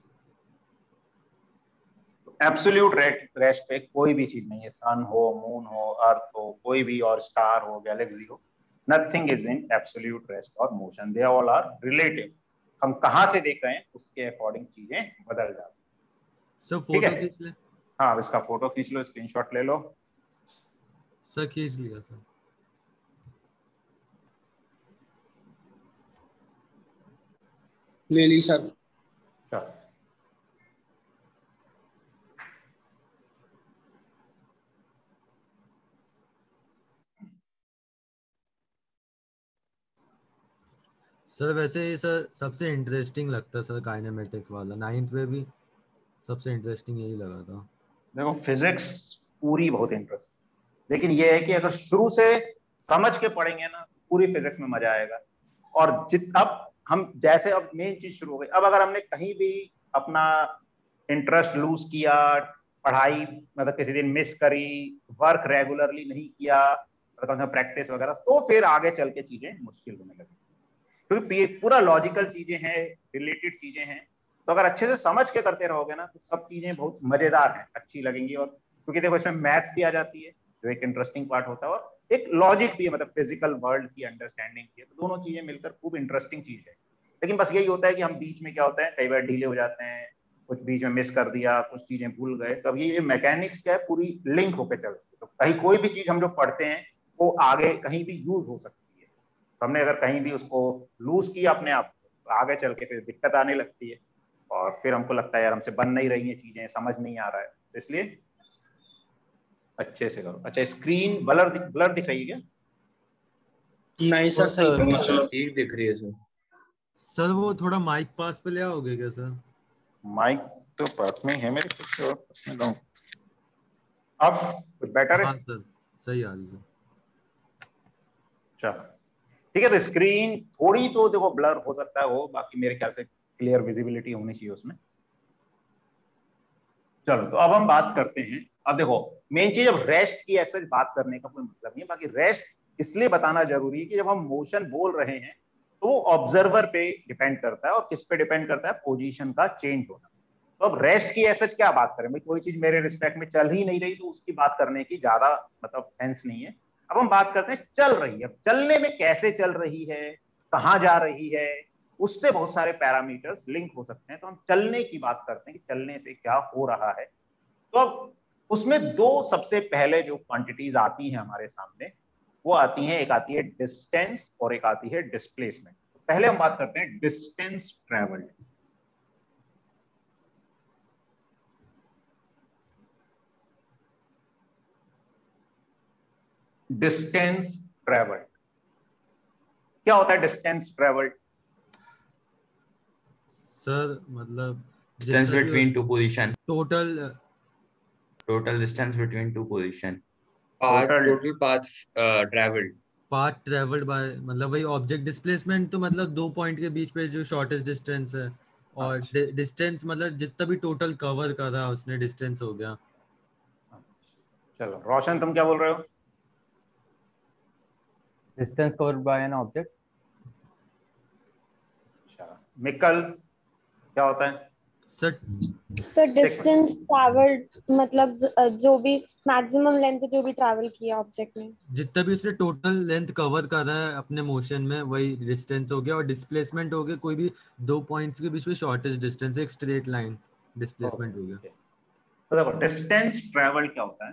एब्सोल्यूट रेस्ट पे कोई भी चीज नहीं है, सन हो, मून हो, अर्थ हो, कोई भी और स्टार हो, गैलेक्सी हो, nothing is in absolute rest और motion, they all are relative. हम कहां से देख रहे हैं उसके अकॉर्डिंग चीजें बदल जाती हैं। सर फोटो खींच ले। हाँ, इसका फोटो खींच लो, स्क्रीनशॉट ले लो। सर खींच लिया सर। ले ली सर। चलो, सर वैसे ये सर सबसे इंटरेस्टिंग लगता है सर काइनेमेटिक्स वाला, 9th में भी सबसे इंटरेस्टिंग यही लगा था। देखो फिजिक्स पूरी बहुत इंटरेस्टिंग, लेकिन ये है कि अगर शुरू से समझ के पढ़ेंगे ना, पूरी फिजिक्स में मजा आएगा। और अब हम जैसे, अब मेन चीज शुरू हो गई, अब अगर हमने कहीं भी अपना इंटरेस्ट लूज किया, पढ़ाई मतलब किसी दिन मिस करी, वर्क रेगुलरली नहीं किया, मतलब प्रैक्टिस वगैरह, तो फिर आगे चल के चीजें मुश्किल होने लगी, क्योंकि पूरा लॉजिकल चीजें हैं, रिलेटेड चीजें हैं। तो अगर अच्छे से समझ के करते रहोगे ना, तो सब चीजें बहुत मजेदार हैं, अच्छी लगेंगी। और क्योंकि देखो इसमें मैथ्स भी आ जाती है, जो एक इंटरेस्टिंग पार्ट होता है, और एक लॉजिक भी है, मतलब फिजिकल वर्ल्ड की अंडरस्टैंडिंग की है, तो दोनों चीजें मिलकर खूब इंटरेस्टिंग चीज है। लेकिन बस यही होता है कि हम बीच में क्या होता है, कई बार ढीले हो जाते हैं, कुछ बीच में मिस कर दिया, कुछ चीजें भूल गए। तो अब ये मैकेनिक्स क्या है, पूरी लिंक होकर चलती है, तो कहीं कोई भी चीज हम जो पढ़ते हैं वो आगे कहीं भी यूज हो सकती है। तो हमने अगर कहीं भी उसको लूज किया अपने आप को, तो आगे चल के फिर दिक्कत आने लगती है, और फिर हमको लगता है यार हमसे बन नहीं रही है चीजें, समझ नहीं आ रहा है। तो इसलिए अच्छे से करो। अच्छा, स्क्रीन ब्लर दिख रही है क्या? नहीं सर, सही ठीक दिख रही है सर। सर वो थोड़ा माइक पास पे ले आओगे क्या सर? माइक तो पास में ही है मेरे, कुछ अब कुछ बेटर हाँ है? सर सही आ रही सर। चलो ठीक है, तो स्क्रीन थोड़ी तो देखो ब्लर हो सकता है, हो, बाकी मेरे ख्याल से क्लियर विजिबिलिटी होनी चाहिए उसमें। चलो, तो अब हम बात करते हैं। अब देखो मेन चीज, अब रेस्ट की ऐसे बात करने का कोई मतलब नहीं है, बाकी रेस्ट इसलिए बताना जरूरी है कि जब हम मोशन बोल रहे हैं तो वो ऑब्जर्वर पे डिपेंड करता है, और किस पे डिपेंड करता है, पोजीशन का चेंज होना। तो अब रेस्ट की ऐसे क्या बात करें भाई, कोई चीज मेरे रिस्पेक्ट में चल ही नहीं रही, तो उसकी बात करने की ज्यादा मतलब सेंस नहीं है। अब हम बात करते हैं चल रही है। अब चलने में कैसे चल रही है, कहाँ जा रही है, उससे बहुत सारे पैरामीटर्स लिंक हो सकते हैं। तो हम चलने की बात करते हैं कि चलने से क्या हो रहा है। तो अब उसमें दो सबसे पहले जो क्वांटिटीज आती हैं हमारे सामने, वो आती हैं, एक आती है डिस्टेंस और एक आती है डिस्प्लेसमेंट। तो पहले हम बात करते हैं डिस्टेंस ट्रेवल्ड। डिस्टेंस ट्रेवल्ड क्या होता है? डिस्टेंस ट्रेवल्ड सर मतलब distance between two position, total distance between two position, total path travelled. Path travelled by, मतलब वही ऑब्जेक्ट डिस्प्लेसमेंट, तो मतलब 2 पॉइंट के बीच पे जो शॉर्टेस्ट डिस्टेंस है, और डिस्टेंस मतलब जितना भी टोटल कवर कर रहा है उसने डिस्टेंस हो गया। चलो रोशन, तुम क्या बोल रहे हो? Distance covered by an object. अच्छा, मिकल क्या होता है? सर डिस्टेंस ट्रैवल्ड मतलब जो भी मैक्सिमम लेंथ जो भी ट्रैवल किया ऑब्जेक्ट ने, जितना भी उसने टोटल लेंथ कवर करा है अपने मोशन में वही डिस्टेंस हो गया, और डिस्प्लेसमेंट हो गया कोई भी 2 पॉइंट्स के बीच में शॉर्टेस्ट डिस्टेंस, एक स्ट्रेट लाइन डिस्प्लेसमेंट हो गया। तो देखो डिस्टेंस ट्रैवल क्या होता है,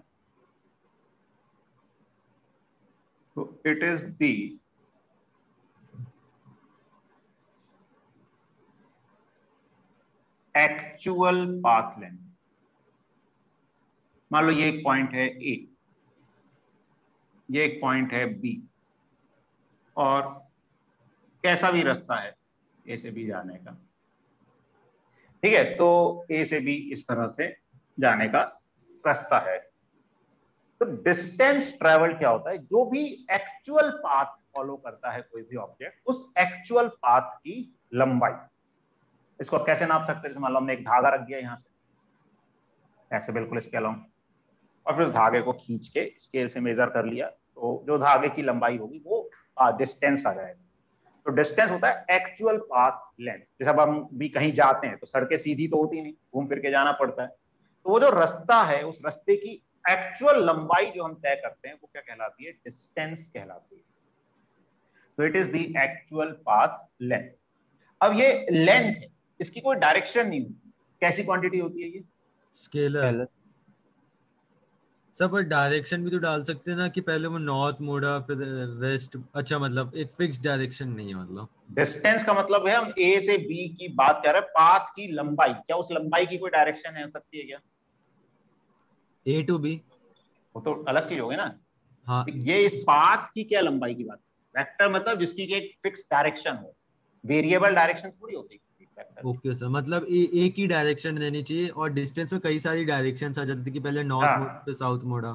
तो it is the actual path length. मान लो ये एक पॉइंट है ए, ये एक पॉइंट है बी, और कैसा भी रास्ता है ए से बी जाने का, ठीक है, तो ए से बी इस तरह से जाने का रास्ता है। तो डिस्टेंस ट्रेवल क्या होता है, जो भी एक्चुअल पाथ फॉलो करता है कोई भी ऑब्जेक्ट, उस एक्चुअल पाथ की लंबाई। इसको आप कैसे नाप सकते हैं, जैसे मान लो हमने एक धागा रख दिया यहां से ऐसे बिल्कुल इसके अलाउंग, और फिर उस धागे को खींच के स्केल से मेजर कर लिया, तो जो धागे की लंबाई होगी वो डिस्टेंस आ जाएगा। तो डिस्टेंस होता है एक्चुअल पाथ लेंथ। जैसे अब हम भी कहीं जाते हैं तो सड़कें सीधी तो होती नहीं, घूम फिर के जाना पड़ता है, तो वो जो रास्ता है उस रास्ते की एक्चुअल लंबाई जो हम तय करते हैं वो क्या कहलाती है, डिस्टेंस कहलाती है। तो it is the actual path length. अब ये लेंथ है, इसकी कोई डायरेक्शन नहीं होती, कैसी क्वांटिटी होती है ये, स्केलर। सब पर डायरेक्शन भी तो डाल सकते हैं ना, कि पहले वो नॉर्थ मोड़ा फिर वेस्ट, अच्छा मतलब एक फिक्स डायरेक्शन नहीं है। मतलब डिस्टेंस का मतलब है हम ए से बी की बात कर रहे हैं, पाथ की लंबाई, क्या उस लंबाई की कोई डायरेक्शन है सकती है क्या, ए टू बी, वो तो अलग चीज होगी ना। हाँ ये इस पाथ की क्या लंबाई की बात, वेक्टर मतलब जिसकी एक फिक्स डायरेक्शन हो, वेरिएबल डायरेक्शन थोड़ी होती है। ओके सर, मतलब एक ही डायरेक्शन देनी चाहिए, और डिस्टेंस में कई सारी डायरेक्शंस आ जाती थी कि पहले नॉर्थ हाँ, मोड़ा फिर साउथ मोड़ा।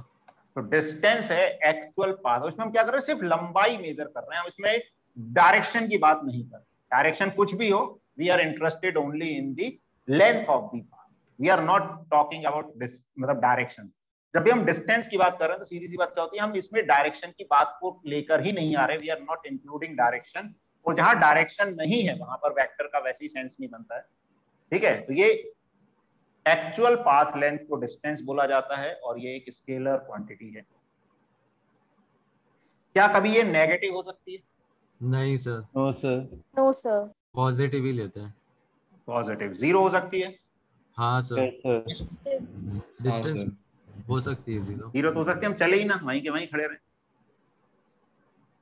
तो डिस्टेंस है एक्चुअल पाथ, उसमें हम क्या कर रहे हैं, सिर्फ लंबाई मेजर कर रहे हैं, हम इसमें डायरेक्शन की बात नहीं कर रहे। डायरेक्शन कुछ भी हो, we are interested only in the length of the path, we are not talking about मतलब डायरेक्शन। जब भी हम डिस्टेंस की बात कर रहे हैं तो सीधी सी बात क्या होती है, हम इसमें डायरेक्शन की बात को लेकर ही नहीं आ रहे, we are not including direction. और जहां डायरेक्शन नहीं है वहां पर वेक्टर का वैसे ही सेंस नहीं बनता है, ठीक है। तो ये एक्चुअल पाथ लेंथ को डिस्टेंस बोला जाता है, और ये एक स्केलर क्वांटिटी है। क्या कभी ये नेगेटिव हो सकती है, नहीं sir, no sir, no sir, positive ही लेते हैं। पॉजिटिव जीरो हो सकती है, हाँ सर, यस सर, डिस्टेंस हो सकती है जीरो। जीरो तो हो सकती है, हम चले ही ना, वहीं के वहीं खड़े रहे हैं।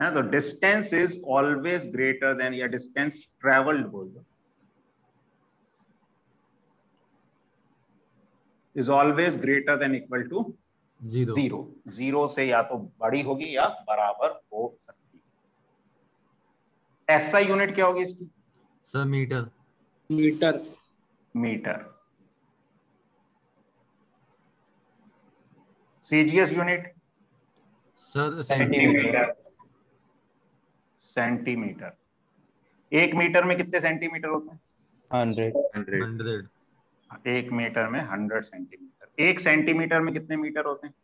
तो distance is always greater than, या डिस्टेंस ट्रेवल्ड बोल दो, is always greater than equal to zero. Zero. Zero से या तो बड़ी होगी या बराबर हो सकती है। एसआई यूनिट क्या होगी इसकी, sir metre. Metre. Metre. CGS unit sir centimetre. Centimetre. एक मीटर में कितने सेंटीमीटर होते हैं, 100। 100। एक मीटर में 100 सेंटीमीटर। एक सेंटीमीटर में कितने मीटर होते हैं,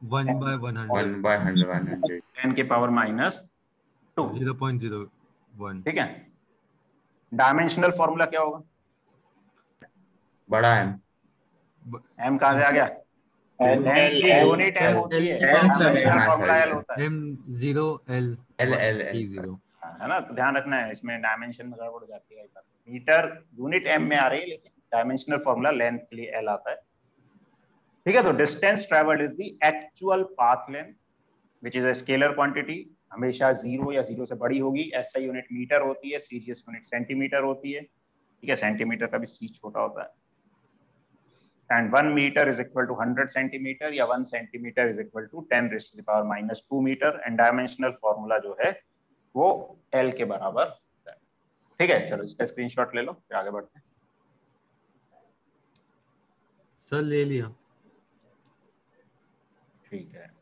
1/100। 1/100। 10 के पावर -2, 0.01। ठीक है। डायमेंशनल फॉर्मूला क्या होगा, बड़ा एम। एम कहां से आ गया, एम की यूनिट एम होती है, डायमेंशनल फॉर्मूला एल होता है, M0L एल एल एल है ना। तो ध्यान रखना है, इसमें डायमेंशन में गड़बड़ हो जाती है। मीटर यूनिट एम में आ रही है, लेकिन डायमेंशनल फॉर्मूला लेंथ के लिए एल आता है, ठीक है। तो distance travelled is the actual path length which is a scalar quantity, हमेशा जीरो या जीरो से बड़ी होगी। एसआई यूनिट मीटर होती है, सीजीएस यूनिट सेंटीमीटर होती है, ठीक है। सेंटीमीटर का भी सी छोटा होता है। And 1 metre is equal to 100 centimetre, या 1 centimetre is equal to 10⁻⁻² metre. And dimensional formula जो है वो एल के बराबर है, ठीक है। चलो इसका स्क्रीनशॉट ले लो, फिर आगे बढ़ते हैं। सर ले लिया। ठीक है,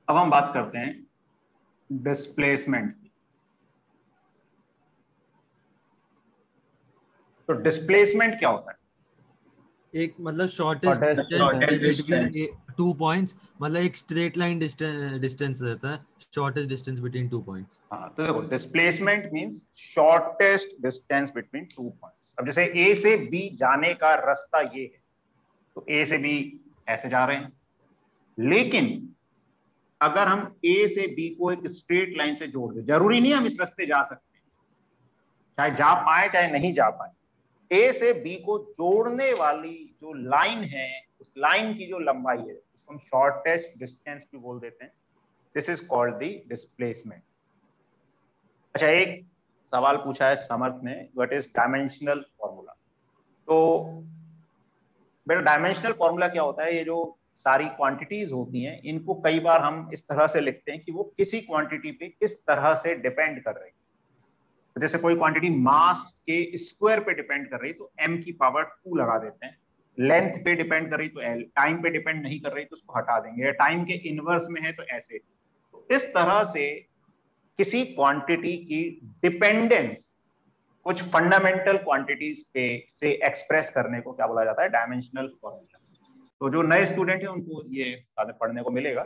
अब हम बात करते हैं डिस्प्लेसमेंट की। तो डिस्प्लेसमेंट क्या होता है? एक मतलब शॉर्टेस्ट डिस्टेंस बिटवीन 2 पॉइंट्स, मतलब एक स्ट्रेट लाइन डिस्टेंस रहता है, शॉर्टेस्ट डिस्टेंस बिटवीन 2 पॉइंट्स। हाँ, तो देखो displacement means shortest distance between 2 points. अब जैसे ए से बी जाने का रास्ता ये है, तो ए से बी ऐसे जा रहे हैं, लेकिन अगर हम ए से बी को एक स्ट्रेट लाइन से जोड़ दें, जरूरी नहीं हम इस रास्ते जा सकते हैं, चाहे जा पाए चाहे नहीं जा पाए, ए से बी को जोड़ने वाली जो लाइन है, उस लाइन की जो लंबाई है उसको हम शॉर्टेस्ट डिस्टेंस भी बोल देते हैं। This is called the displacement. अच्छा, एक सवाल पूछा है समर्थ ने, व्हाट इज डायमेंशनल फॉर्मूला। तो बेटा डायमेंशनल फॉर्मूला क्या होता है? ये जो सारी क्वांटिटीज होती हैं इनको कई बार हम इस तरह से लिखते हैं कि वो किसी क्वांटिटी पे किस तरह से डिपेंड कर रही है। तो जैसे कोई क्वांटिटी मास के स्क्वायर पे डिपेंड कर रही तो m की पावर 2 लगा देते हैं, लेंथ पे डिपेंड कर रही तो l, टाइम पे डिपेंड नहीं कर रही तो उसको हटा देंगे, टाइम के इनवर्स में है तो ऐसे। तो इस तरह से किसी क्वांटिटी की डिपेंडेंस कुछ फंडामेंटल क्वांटिटीज पे से एक्सप्रेस करने को क्या बोला जाता है? Dimensional formula. तो जो नए स्टूडेंट है उनको ये पढ़ने को मिलेगा,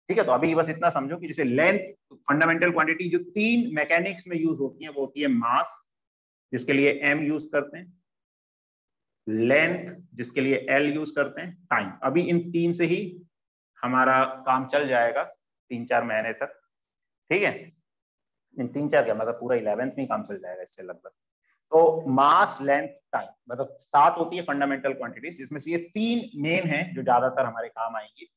ठीक है। तो अभी बस इतना समझो कि जैसे लेंथ फंडामेंटल क्वांटिटी जो 3 मैकेनिक्स में यूज होती है वो होती है मास, जिसके लिए m यूज करते हैं, लेंथ जिसके लिए l यूज करते हैं, टाइम। अभी इन 3 से ही हमारा काम चल जाएगा 3-4 महीने तक, ठीक है। इन 3-4 क्या मतलब पूरा 11th में काम चल जाएगा इससे लगभग। तो मास, लेंथ, टाइम, मतलब 7 होती है फंडामेंटल क्वांटिटीज, जिसमें से ये 3 मेन हैं जो ज्यादातर हमारे काम आएंगी।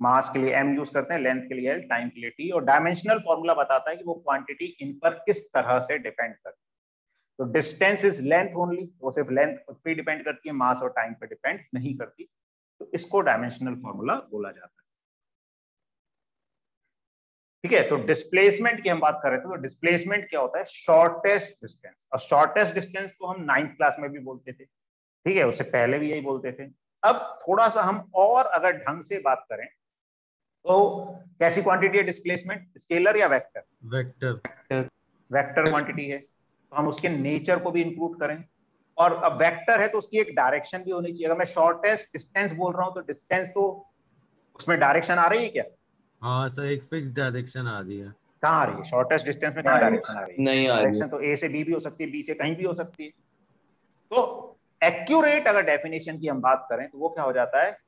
मास के लिए m यूज करते हैं, लेंथ के लिए l, टाइम के लिए t, और डायमेंशनल फॉर्मूला बताता है कि वो क्वांटिटी इन पर किस तरह से डिपेंड करती है। तो डिस्टेंस इज लेंथ ओनली, वो सिर्फ लेंथ खुद पे डिपेंड करती है, मास और टाइम पे डिपेंड नहीं करती। तो इसको डायमेंशनल फॉर्मूला बोला जाता है, ठीक है। तो डिस्प्लेसमेंट की हम बात कर रहे थे, तो डिस्प्लेसमेंट क्या होता है? Shortest distance. और शॉर्टेस्ट डिस्टेंस को हम 9th क्लास में भी बोलते थे, ठीक है, उससे पहले भी यही बोलते थे। अब थोड़ा सा हम और अगर ढंग से बात करें तो कैसी क्वांटिटी है डिस्प्लेसमेंट? स्केलर या वेक्टर? वेक्टर। वेक्टर क्वांटिटी है, तो हम उसके नेचर को भी इंक्लूड करें। और अब वेक्टर है तो उसकी एक डायरेक्शन भी होनी चाहिए। अगर मैं शॉर्टेस्ट डिस्टेंस बोल रहा हूं तो डिस्टेंस तो उसमें डायरेक्शन आ रही है क्या? हाँ सर, एक फिक्स डायरेक्शन आ रही है। कहाँ आ रही है? शॉर्टेस्ट डिस्टेंस में कहाँ डायरेक्शन आ रही है? नहीं आ रही है। डायरेक्शन तो ए से बी भी हो सकती है, बी से कहीं भी हो सकती है। तो एक्यूरेट अगर डेफिनेशन की हम बात करें तो वो क्या हो जाता है?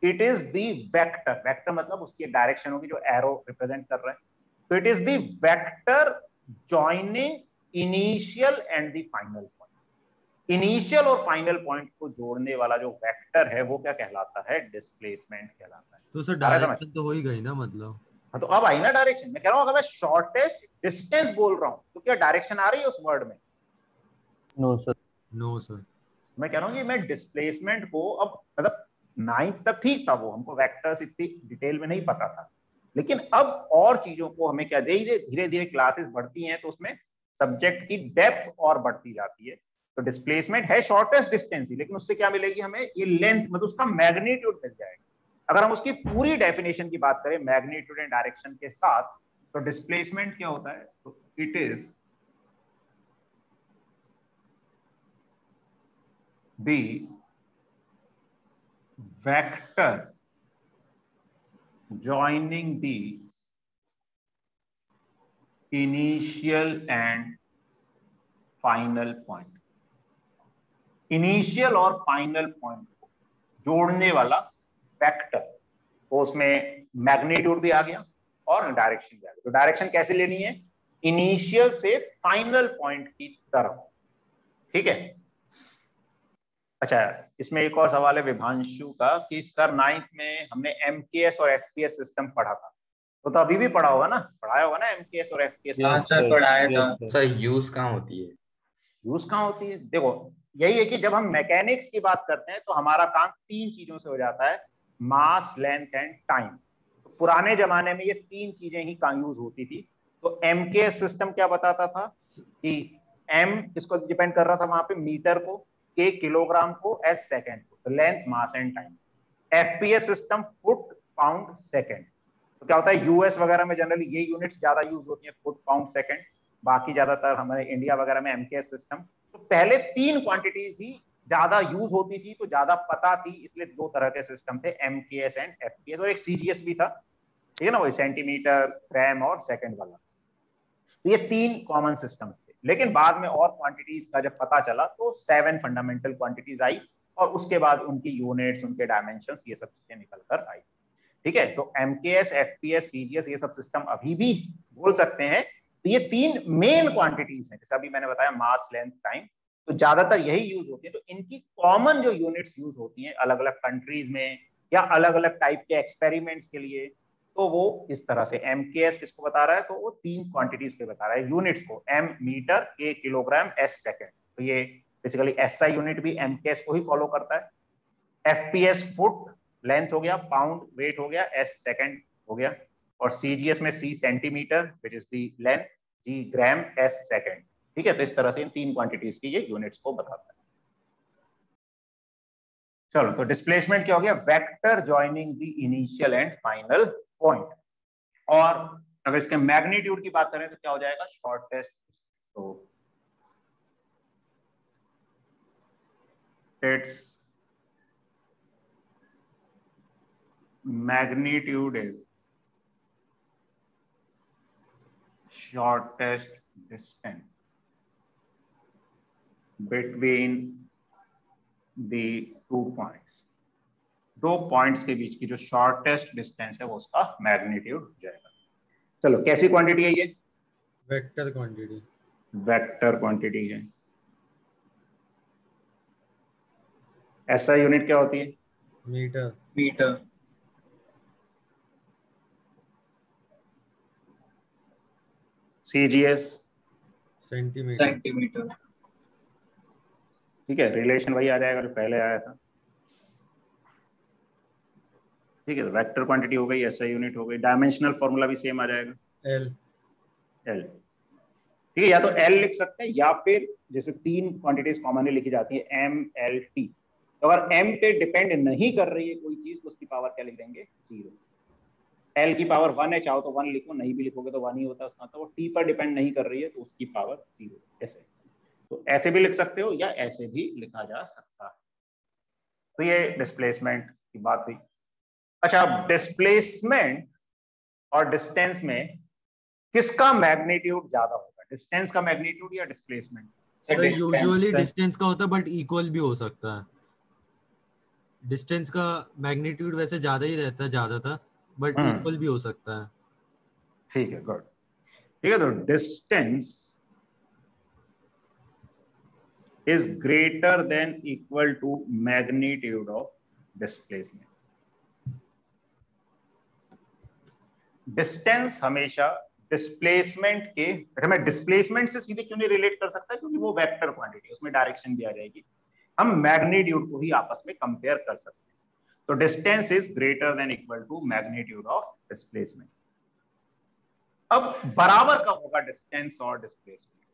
It is the vector. Vector मतलब उसकी डायरेक्शन होगी जो एरो रिप्रेजेंट कर रहा है। तो it is the vector joining initial and the final point. Initial और फाइनल पॉइंट को जोड़ने वाला जो वेक्टर है वो क्या कहलाता है? डिस्प्लेसमेंट कहलाता है। तो सर डायरेक्शन तो हो ही गई ना मतलब। हाँ, तो अब आई ना डायरेक्शन। मैं कह रहा हूं अगर मैं शॉर्टेस्ट डिस्टेंस बोल रहा हूं तो क्या डायरेक्शन आ रही है उस वर्ड में? No sir. No sir. मैं कह रहा हूं कि मैं डिस्प्लेसमेंट को अब मतलब 9th तक ठीक था, वो हमको वेक्टर्स इतनी डिटेल में नहीं पता था, लेकिन अब और चीजों को हमें क्या धीरे धीरे क्लासेस बढ़ती हैं तो उसमें सब्जेक्ट की डेप्थ और बढ़ती जाती है। तो डिस्प्लेसमेंट है शॉर्टेस्ट डिस्टेंस ही, लेकिन उससे क्या मिलेगी हमें? ये लेंथ, मतलब उसका मैग्नीट्यूड मिल जाएगा। अगर हम उसकी पूरी डेफिनेशन की बात करें मैग्नीट्यूड एंड डायरेक्शन के साथ, तो डिस्प्लेसमेंट क्या होता है? तो it is the vector joining the initial and final point। Initial और फाइनल पॉइंट को जोड़ने वाला वेक्टर, तो उसमें मैग्नीट्यूड भी आ गया और डायरेक्शन भी आ गया। तो डायरेक्शन कैसे लेनी है? इनिशियल से फाइनल पॉइंट की तरफ, ठीक है। अच्छा, इसमें एक और सवाल है विभांशु का कि सर 9th में हमने MKS और FPS सिस्टम पढ़ा था, तो अभी भी पढ़ा होगा ना, पढ़ाया होगा ना MKS और FPS? हाँ सर पढ़ाया था। सर यूज कहाँ होती है? यूज कहाँ होती है? देखो यही है कि जब हम मैकेनिक्स की बात करते हैं तो हमारा काम 3 चीजों से हो जाता है, मास, लेंथ एंड टाइम। तो पुराने जमाने में ये 3 चीजें ही यूज होती थी। तो MKS सिस्टम क्या बताता था कि M किसको डिपेंड कर रहा था वहां पे? मीटर को, K किलोग्राम को, S सेकंड को, तो length, mass and time. FPS system foot, pound, second. तो क्या होता है यूएस वगैरह में जनरली ये यूनिट्स ज्यादा यूज होती हैं, फुट, पाउंड, सेकंड। बाकी ज्यादातर हमारे इंडिया वगैरह में एमकेएस सिस्टम। तो पहले 3 क्वांटिटीज ही ज्यादा यूज होती थी, तो ज्यादा पता थी, इसलिए 2 तरह के सिस्टम थे, एमकेएस एंड एफपीएस, और एक सीजीएस भी था, ठीक है ना, वही सेंटीमीटर, ग्राम और सेकंड वाला। तो ये 3 कॉमन सिस्टम्स थे, लेकिन बाद में और क्वांटिटीज का जब पता चला तो 7 फंडामेंटल क्वांटिटीज आई, और उसके बाद उनकी यूनिट्स, उनके डायमेंशंस, ये सब चीजें निकल कर आई। ठीक है, तो एमकेएस, एफपीएस, सीजीएस, ये सब सिस्टम अभी भी बोल सकते हैं। तो ये 3 मेन क्वांटिटीज हैं, जैसे अभी मैंने बताया, मास, लेंथ, टाइम, तो ज्यादातर यही यूज होती है। तो इनकी कॉमन जो यूनिट्स यूज होती हैं अलग अलग कंट्रीज में या अलग अलग टाइप के एक्सपेरिमेंट्स के लिए, तो वो इस तरह से एमकेएस किसको बता रहा है, तो वो 3 क्वांटिटीज पे बता रहा है यूनिट्स को, एम मीटर, के किलोग्राम, एस सेकंड। तो ये बेसिकली एसआई यूनिट भी एमकेएस को ही फॉलो करता है। एफपीएस फुट, लेंथ हो गया, पाउंड वेट हो गया, एस सेकंड हो गया, और सीजीएस में c centimetre which is the length, g gram, s second. ठीक है, तो इस तरह से इन 3 क्वांटिटीज की ये यूनिट्स को बताता है। चलो, तो डिस्प्लेसमेंट क्या हो गया, vector joining the initial and final point. और अगर इसके मैग्नीट्यूड की बात करें तो क्या हो जाएगा, शॉर्टेस्ट। तो it's magnitude is shortest distance between the 2 points। 2 points के बीच की जो शॉर्टेस्ट डिस्टेंस है वो उसका मैग्नीट्यूड हो जाएगा। चलो, कैसी क्वांटिटी है ये, वेक्टर क्वांटिटी, वेक्टर क्वांटिटी है। एसआई यूनिट क्या होती है, metre, metre, CGS centimetre, centimetre. ठीक है, रिलेशन वही आ जाएगा जो पहले आया था। ठीक है, तो वेक्टर क्वांटिटी हो गई, एसआई यूनिट हो गई, डायमेंशनल फॉर्मूला भी सेम आ जाएगा, एल, एल। ठीक है, या तो एल लिख सकते हैं, या फिर जैसे 3 क्वांटिटीज कॉमनली लिखी जाती है, एम, एल, टी। तो अगर एम पे डिपेंड नहीं कर रही है कोई चीज, तो उसकी पावर क्या लिख देंगे, 0। एल की पावर 1 है, चाहो तो 1 लिखो, नहीं भी लिखोगे तो 1 ही होता है उसका। तो वो टी पर डिपेंड नहीं कर रही है, तो उसकी पावर 0। ऐसे, तो ऐसे भी लिख सकते हो या ऐसे भी लिखा जा सकता है। तो ये डिस्प्लेसमेंट की बात हुई। अच्छा, डिस्प्लेसमेंट और डिस्टेंस में किसका मैग्नीट्यूड ज्यादा होगा, डिस्टेंस का मैग्नीट्यूड या डिस्प्लेसमेंट? सर यूजुअली डिस्टेंस का होता है, बट इक्वल भी हो सकता है। डिस्टेंस का मैग्नीट्यूड वैसे ज्यादा ही रहता है ज्यादातर, बट इक्वल भी हो सकता है। ठीक है, गुड। ठीक है, तो distance is greater than equal to magnitude of displacement। Distance हमेशा डिस्प्लेसमेंट के, मैं डिस्प्लेसमेंट से सीधे क्यों नहीं रिलेट कर सकता, क्योंकि वो वेक्टर क्वांटिटी, उसमें डायरेक्शन भी आ जाएगी। हम मैग्नीट्यूड को ही आपस में कंपेयर कर सकते हैं। तो distance is greater than equal to magnitude of displacement. अब बराबर कब होगा डिस्टेंस और डिस्प्लेसमेंट?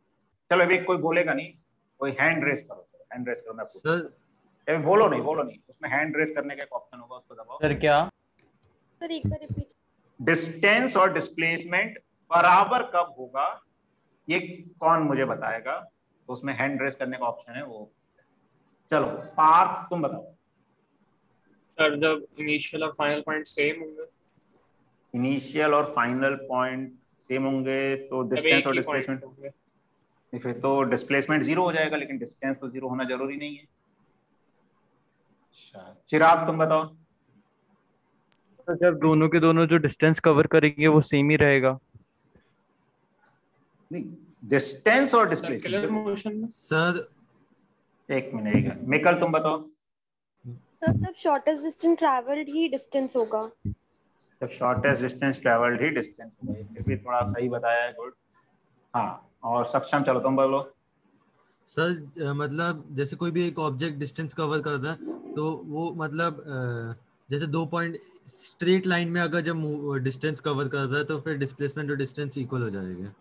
चलो अभी कोई बोलेगा नहीं, कोई हैंड रेस करो, हैंड रेस करो, मैं सर बोलो नहीं, उसमें हैंड रेस करने का एक ऑप्शन होगा, उसको दबाओ। सर क्या, सर एक बार रिपीट। डिस्टेंस और डिस्प्लेसमेंट बराबर कब होगा, ये कौन मुझे बताएगा? तो उसमें हैंड रेस करने का ऑप्शन है वो। चलो पार्थ तुम बताओ। सर जब इनिशियल और फाइनल पॉइंट सेम होंगे। इनिशियल और फाइनल पॉइंट सेम होंगे तो डिस्टेंस और डिस्प्लेसमेंट होंगे, फिर तो डिस्प्लेसमेंट 0 हो जाएगा, लेकिन डिस्टेंस तो 0 होना जरूरी नहीं है। अच्छा चिराग तुम बताओ। तो जब दोनों के दोनों जो डिस्टेंस कवर करेंगे वो सेम ही रहेगा। नहीं, डिस्टेंस और सर्कुलर डिस्प्लेसमेंट मोशन में सर एक मिनट, मिकल तुम बताओ। सर जब शॉर्टेस्ट डिस्टेंस ट्रैवल्ड ही डिस्टेंस होगा। जब शॉर्टेस्ट डिस्टेंस ट्रैवल्ड ही डिस्टेंस होगा, ये भी थोड़ा सही बताया है, गुड। हाँ, और सक्षम चलो तुम बोलो। सर मतलब जैसे कोई भी एक ऑब्जेक्ट डिस्टेंस कवर करता है, तो वो मतलब जैसे 2 पॉइंट स्ट्रेट लाइन में अगर जब डिस्टेंस कवर करता है, तो फिर डिस्प्लेसमेंट और डिस्टेंस इक्वल हो जाएगा।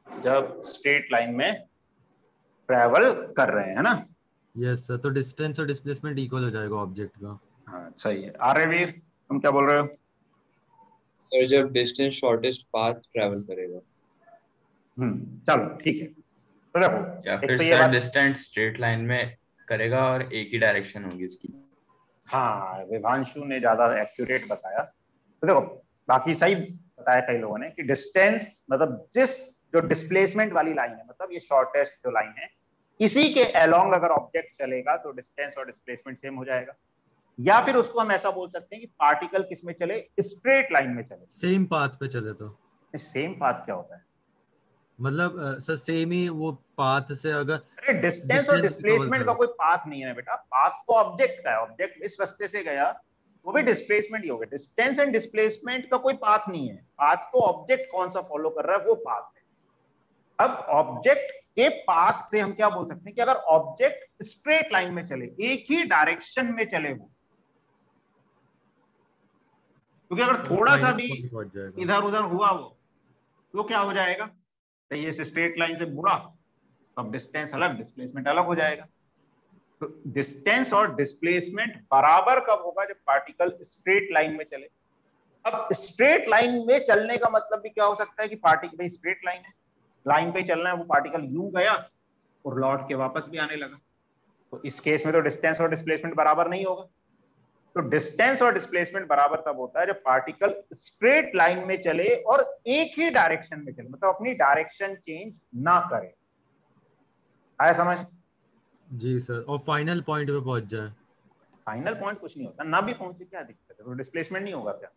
जब स्ट्रेट लाइन में ट्रैवल कर रहे हैं, है ना? यस सर, तो डिस्टेंस और डिस्प्लेसमेंट इक्वल हो जाएगा ऑब्जेक्ट का। हाँ सही है। आर्यवीर तुम क्या बोल रहे हो? सर जब डिस्टेंस शॉर्टेस्ट पाथ ट्रैवल करेगा। चलो ठीक है, तो देखो या एक फिर तो ये सर बात, डिस्टेंस स्ट्रेट लाइन में करेगा और एक ही डायरेक्शन होगी उसकी। हाँ विभांशु ने ज्यादा एक्यूरेट बताया। तो देखो बाकी सही बताया कई लोगों ने कि डिस्टेंस मतलब जिस जो डिस्प्लेसमेंट वाली लाइन है, मतलब ये शॉर्टेस्ट जो लाइन है, इसी के अलोंग अगर ऑब्जेक्ट चलेगा तो डिस्टेंस और डिस्प्लेसमेंट सेम हो जाएगा। या फिर उसको हम ऐसा बोल सकते हैं कि पार्टिकल किस में चले, स्ट्रेट लाइन में चले। सेम पाथ पे चले तो सेम पाथ क्या होता है? मतलब सर सेम ही वो पाथ से अगर अरे डिस्टेंस और डिस्टेंस कवर डिस्प्लेसमेंट का करे। कोई पाथ नहीं है बेटा, पाथ तो ऑब्जेक्ट का है, ऑब्जेक्ट इस रास्ते से गया वो भी डिस्प्लेसमेंट ही होगा। डिस्टेंस एंड डिस्प्लेसमेंट का कोई पाथ नहीं है, पाथ तो ऑब्जेक्ट कौन सा फॉलो कर रहा है वो पाथ है। अब ऑब्जेक्ट के पाथ से हम क्या बोल सकते हैं कि अगर ऑब्जेक्ट स्ट्रेट लाइन में चले, एक ही डायरेक्शन में चले वो, क्योंकि अगर थोड़ा सा भी इधर उधर हुआ वो तो क्या हो जाएगा, तो ये स्ट्रेट लाइन से मुड़ा तो अब डिस्टेंस अलग डिस्प्लेसमेंट अलग हो जाएगा। तो डिस्टेंस और डिस्प्लेसमेंट बराबर कब होगा, जब पार्टिकल स्ट्रेट लाइन में चले। अब स्ट्रेट लाइन में चलने का मतलब भी क्या हो सकता है कि पार्टिकल भाई स्ट्रेट लाइन है, लाइन पे चलना है, वो पार्टिकल यूं गया और लौट के वापस भी आने लगा, तो इस केस में तो डिस्टेंस और डिस्प्लेसमेंट बराबर नहीं होगा। तो डिस्टेंस और डिस्प्लेसमेंट बराबर तब होता है जब पार्टिकल स्ट्रेट लाइन में चले और एक ही डायरेक्शन में चले, मतलब अपनी डायरेक्शन चेंज ना करे। आया समझ? जी सर, और फाइनल पॉइंट पे पहुंच जाए। फाइनल पॉइंट कुछ नहीं होता, ना भी पहुंचे क्या दिक्कत है, तो डिस्प्लेसमेंट नहीं होगा क्या?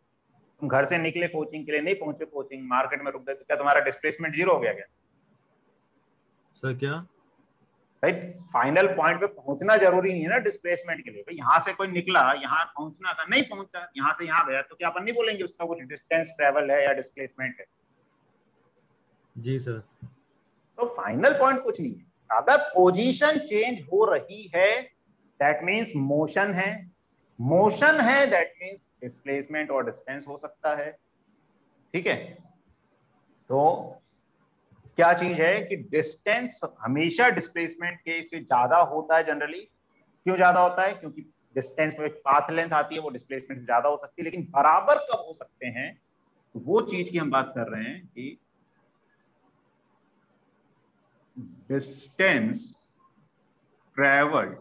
तुम घर से निकले कोचिंग के लिए, नहीं पहुंचे कोचिंग, मार्केट में रुक गए, तो क्या तुम्हारा डिस्प्लेसमेंट जीरो हो गया क्या? सर क्या? राइट, फाइनल पॉइंट पे पहुंचना जरूरी नहीं है ना डिस्प्लेसमेंट के लिए। भाई यहाँ से कोई निकला, यहाँ पहुंचना था, नहीं पहुंचा, यहाँ से यहाँ गया, तो क्या अपन नहीं बोलेंगे उसका कुछ डिस्टेंस ट्रेवल है या डिस्प्लेसमेंट है? जी सर। तो फाइनल पॉइंट कुछ नहीं है, अगर पोजीशन चेंज हो रही है दैट मींस मोशन है, मोशन है दैट मींस डिस्प्लेसमेंट और डिस्टेंस हो सकता है। ठीक है, तो क्या चीज है कि डिस्टेंस हमेशा डिस्प्लेसमेंट के से ज्यादा होता है जनरली। क्यों ज्यादा होता है? क्योंकि डिस्टेंस में पाथ लेंथ आती है, वो डिस्प्लेसमेंट से ज्यादा हो सकती है। लेकिन बराबर कब हो सकते हैं, वो चीज की हम बात कर रहे हैं कि distance travelled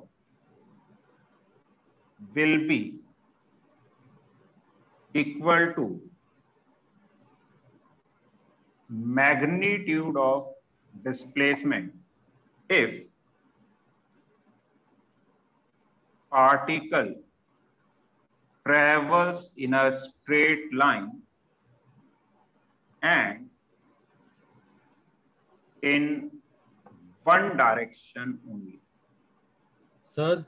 will be equal to magnitude of displacement if particle travels in a straight line and in one direction only. Sir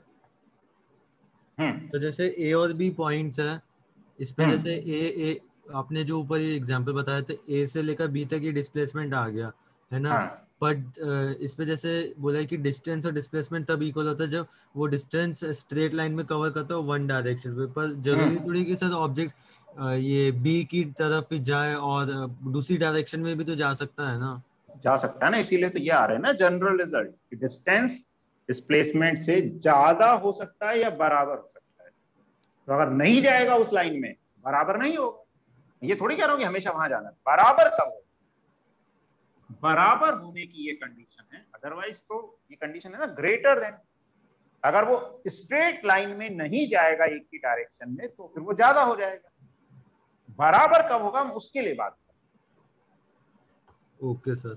तो जैसे ए और बी पॉइंट्स है, इसमें जैसे ए आपने जो ऊपर ये एग्जांपल बताया था, ए से लेकर बी तक ये डिस्प्लेसमेंट आ गया है ना। बट इस पे जैसे बोला है कि डिस्टेंस और डिस्प्लेसमेंट तब इक्वल होता है जब वो डिस्टेंस स्ट्रेट लाइन में कवर करता है वन डायरेक्शन पे। पर जरूरी थोड़ी कि सर ऑब्जेक्ट ये बी की तरफ जाए, और दूसरी डायरेक्शन में भी तो जा सकता है ना। जा सकता है ना, इसीलिए तो ये आ रहा है ना जनरल रिजल्ट, डिस्टेंस डिस्प्लेसमेंट से ज्यादा हो सकता है या बराबर हो सकता है। तो अगर नहीं जाएगा उस लाइन में, बराबर नहीं होगा। ये थोड़ी कह रहा हूं कि हमेशा वहां जाना, बराबर कब हो, बराबर होने की ये कंडीशन है। अदरवाइज तो ये कंडीशन है ना ग्रेटर देन, अगर वो स्ट्रेट लाइन में नहीं जाएगा एक ही डायरेक्शन में, तो फिर वो ज्यादा हो जाएगा। बराबर कब होगा, हम उसके लिए बात करें। ओके सर,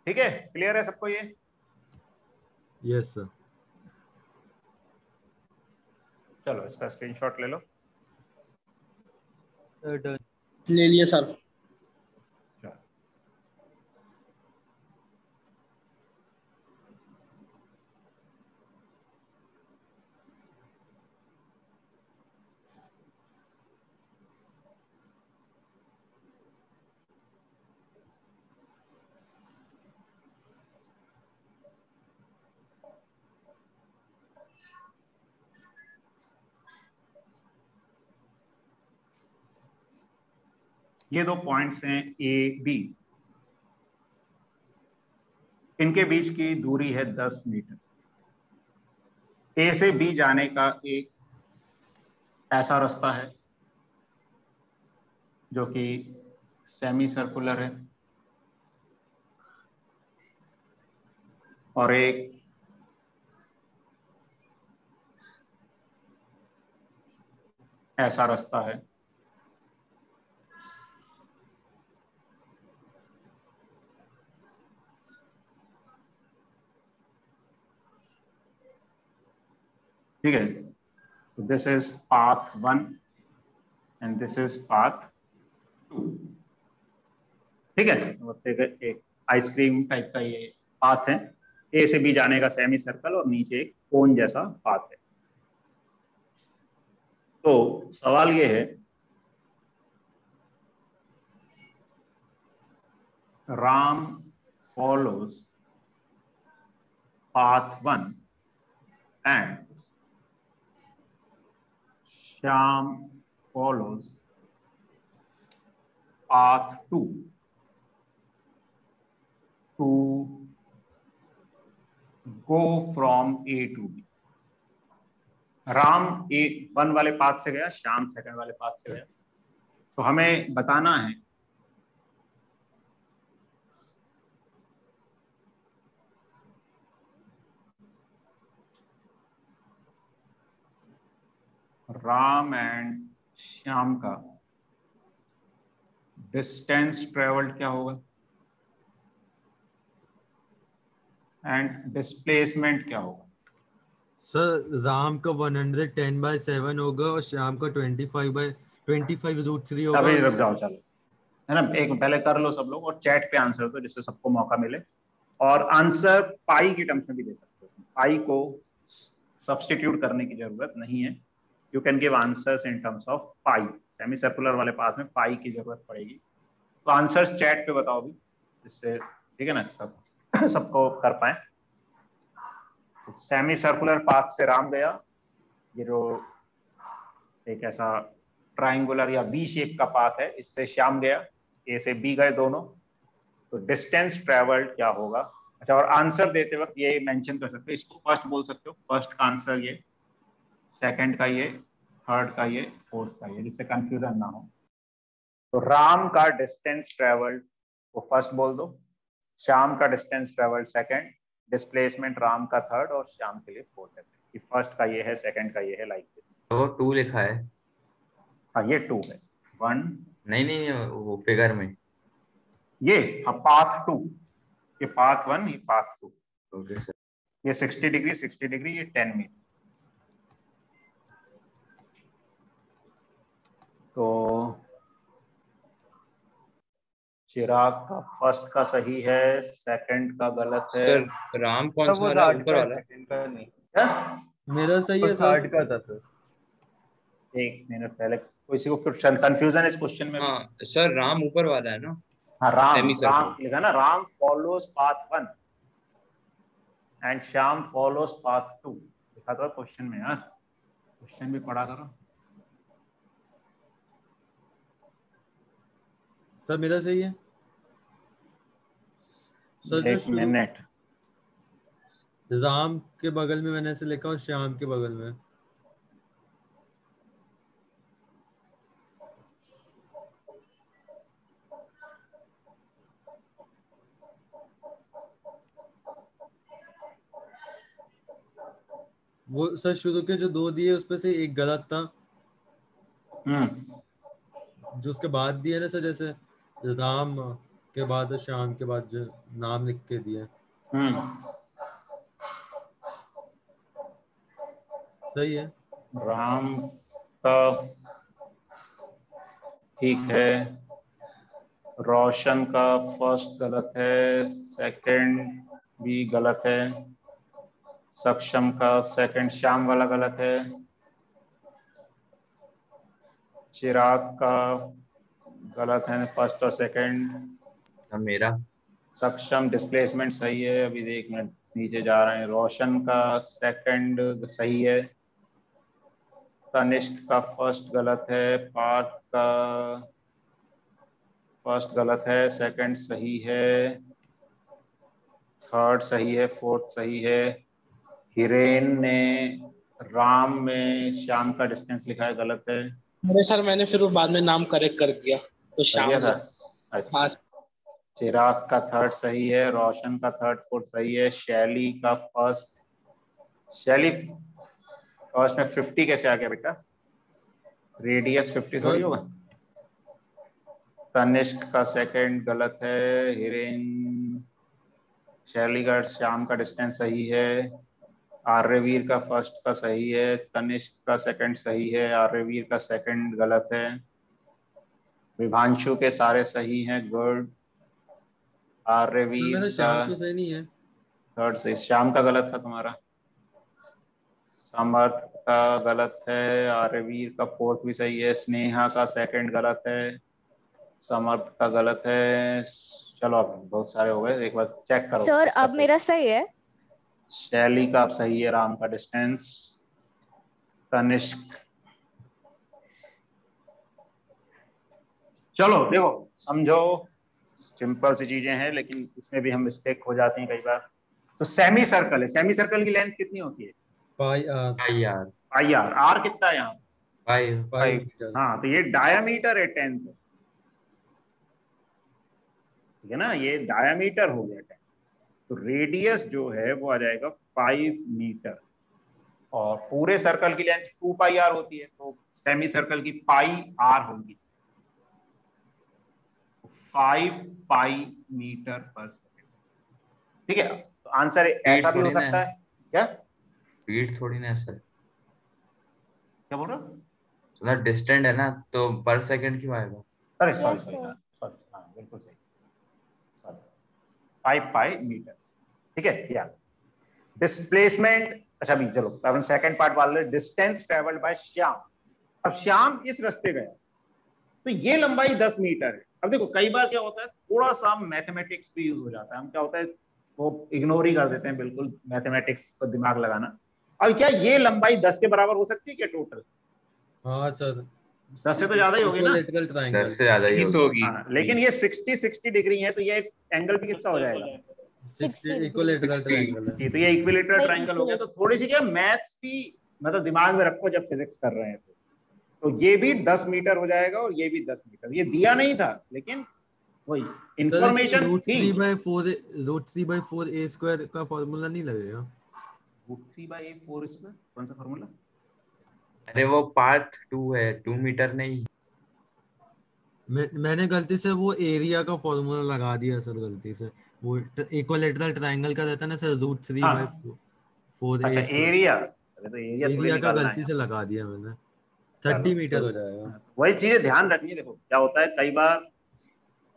ठीक है, क्लियर है सबको ये? Yes sir. चलो इसका स्क्रीनशॉट ले लो। ले लिया सर। ये दो पॉइंट्स हैं ए बी, इनके बीच की दूरी है 10 मीटर। ए से बी जाने का एक ऐसा रास्ता है जो कि सेमी सर्कुलर है, और एक ऐसा रास्ता है। ठीक है, so this is path 1 and this is path 2। ठीक है, एक आइसक्रीम टाइप का ये पाथ है, ए से बी जाने का सेमी सर्कल और नीचे एक कोन जैसा पाथ है। तो सवाल ये है, Ram follows path 1 and Shyam follows path 2 to go from A to B। Ram A1 वाले पाथ से गया, श्याम सेकंड वाले पाथ से गया। तो हमें बताना है राम एंड श्याम का डिस्टेंस ट्रेवल्ड क्या होगा एंड डिस्प्लेसमेंट क्या होगा। सर राम का 110/7 होगा और श्याम का 25/25√3 होगा। अभी रुक जाओ, चलो है ना, एक पहले कर लो सब लोग और चैट पे आंसर दो जिससे सबको मौका मिले, और आंसर पाई की टर्म्स में भी दे सकते हो। पाई को सब्स्टिट्यूट करने की जरूरत नहीं है, you can give answers in terms of pi. Semi circular वाले पाथ में पाई की जरूरत पड़ेगी। तो आंसर्स चैट पे बताओ भी, जिससे ठीक है ना सबको कर पाए। तो सेमी सर्कुलर पाथ से राम गया, ये जो एक ऐसा ट्राइंगुलर या बी शेप का पाथ है, इससे श्याम गया, ए से बी गए दोनों। तो डिस्टेंस ट्रेवल्ड क्या होगा। अच्छा, और आंसर देते वक्त ये मेंशन कर सकते हो, इसको फर्स्ट बोल सकते हो, फर्स्ट का आंसर ये, सेकंड का ये, थर्ड का ये, फोर्थ का ये, जिससे कंफ्यूजन ना हो। तो राम का डिस्टेंस ट्रेवल्ड को फर्स्ट बोल दो, श्याम का distance travelled second, displacement Ram का थर्ड और श्याम के लिए फोर्थ है। कि फर्स्ट का ये है, सेकंड का ये है, लाइक दिस। तो 2 लिखा है। हाँ, ये 2 है। 1 नहीं वो फिगर में ये पाथ 2, ये पाथ 1, ये पाथ 2। Okay sir. ये 60 डिग्री 60 डिग्री, ये 10 मीटर। तो चिराग का फर्स्ट का सही है, सेकंड का गलत है। सर राम कौन सा वाला, ऊपर वाला? सेकंड का नहीं, क्या? मेरा सही है सर। थर्ड का था सर। एक मिनट पहले किसी को कंफ्यूजन इस क्वेश्चन में। हाँ सर, राम ऊपर वाला है ना। हाँ, राम Semi circle. राम लिखा ना, Ram follows path 1 and Shyam follows path 2 लिखा था क्वेश्चन में। यार क्वेश्चन भी पढ़ा करो। सर मेरा सही है सर। एक मिनट, राम के बगल में मैंने ऐसे लिखा और श्याम के बगल में। वो सर शुरू के जो 2 दिए उसपे से एक गलत था, जो उसके बाद दिए ना सर, जैसे राम के बाद और श्याम के बाद जो नाम लिख के दिए। सही है। राम का ठीक है, रोशन का फर्स्ट गलत है, सेकंड भी गलत है, सक्षम का सेकंड श्याम वाला गलत है, चिराग का गलत है फर्स्ट और सेकंड। मेरा सक्षम डिस्प्लेसमेंट सही है, अभी एक मिनट नीचे जा रहे हैं। रोशन का सेकंड सही है, तनिष्क का फर्स्ट गलत है, पार्थ का फर्स्ट गलत है, सेकंड सही है, थर्ड सही है, फोर्थ सही है। हिरेन ने राम में श्याम का डिस्टेंस लिखा है, गलत है। अरे सर, मैंने फिर बाद में नाम करेक्ट कर दिया। तो सही है शाम था। अच्छा, चिराग का थर्ड सही है, रोशन का थर्ड फोर्थ सही है, शैली का फर्स्ट, शैली फर्स्ट में 50 कैसे आ गया बेटा? रेडियस 50 थोड़ी होगा। तनिष्क का सेकंड गलत है, हिरेन, शैली का श्याम का डिस्टेंस सही है, आर्यवीर का फर्स्ट का सही है, तनिष्क का सेकंड सही है, आर्यवीर का सेकंड गलत है, विभांशु के सारे सही हैं, गुड। आर्यवीर मेरा का शाम को सही नहीं है। थर्ड सही, श्याम का गलत था तुम्हारा। समर्थ का गलत है, आर्यवीर का फोर्थ भी सही है, स्नेहा का सेकंड गलत है, समर्थ का गलत है। चलो अब बहुत सारे हो गए, एक बार चेक करो सर किसका अब सही। मेरा सही है। शैली का अब सही है, राम का डिस्टेंस, तनिष्क। चलो देखो समझो, सिंपल सी चीजें हैं लेकिन इसमें भी हम मिस्टेक हो जाती हैं कई बार। तो सेमी सर्कल है, सेमी सर्कल की लेंथ कितनी होती है? Pi r. Pi r. Pi r. R कितना है यहाँ? 5। 5 मीटर। हाँ, तो ये डायामीटर है 10, ठीक है ना, ये डायामीटर हो गया 10। तो रेडियस जो है वो आ जाएगा 5 मीटर, और पूरे सर्कल की लेंथ 2 पाई आर होती है, तो सेमी सर्कल की पाई आर होगी 5 पाई मीटर पर सेकेंड। ठीक है, तो आंसर ऐसा भी हो सकता है क्या? स्पीड थोड़ी ना है सर, क्या बोल रहे हो? मतलब डिस्टेंट है ना, तो पर सेकंड क्यों आएगा? अरे सॉरी Yes, सॉरी, sir. हाँ सॉरी, हाँ बिल्कुल सही, सॉरी, 5 पाई मीटर। ठीक है, या डिस्प्लेसमेंट। अच्छा अभी चलो अपन सेकंड पार्ट वाले, डिस्टेंस ट्रेवल्ड बाय श्याम। अब श्याम इस रास्ते गया तो ये लंबाई 10 मीटर है। अब देखो कई बार क्या होता है, थोड़ा सा मैथमेटिक्स भी यूज हो जाता है, हम क्या होता है वो इग्नोर ही कर देते हैं बिल्कुल मैथमेटिक्स पर दिमाग लगाना। अब क्या ये लंबाई 10 के बराबर हो सकती है क्या टोटल? हाँ सर, 10 से तो ज्यादा ही होगी ना। Equilateral 10 triangle. से ज्यादा ही 20 होगी। होगी। हाँ, लेकिन 20। ये 60 डिग्री है, तो ये एंगल भी कितना हो जाएगा? 60 degree. इक्विलैटरल 60। ट्रायंगल है। तो ये इक्विलेटरल नहीं, ट्रायंगल हो गया। तो equilateral. थोड़ी सी क्या मैथ्स भी मतलब दिमाग में रखो जब फिजिक्स कर रहे हैं तो ये भी 10 मीटर हो जाएगा और ये भी 10 मीटर। ये दिया नहीं था लेकिन वही सर इसमें इंफॉर्मेशन रूट थी। 3/4 a स्क्वायर का फॉर्मूला नहीं लगेगा? √3/4 इसमें कौन सा फॉर्मूला? अरे वो पार्ट 2 है, 2 मीटर नहीं। मैंने गलती से वो एरिया का फॉर्मूला लगा दिया सर, गलती से। वो इक्विलैटरल ट्रायंगल का रहता है ना सर, हाँ, √3/4 अच्छा a स्क्वायर। एरिया, अरे तो एरिया थोड़ी एरिया का निकालना है गलती यहाँ से पे। लगा दिया मैंने। चलो 30 मीटर तो हो जाएगा। हाँ, तो वही चीजें ध्यान रखनी है। देखो क्या होता है कई बार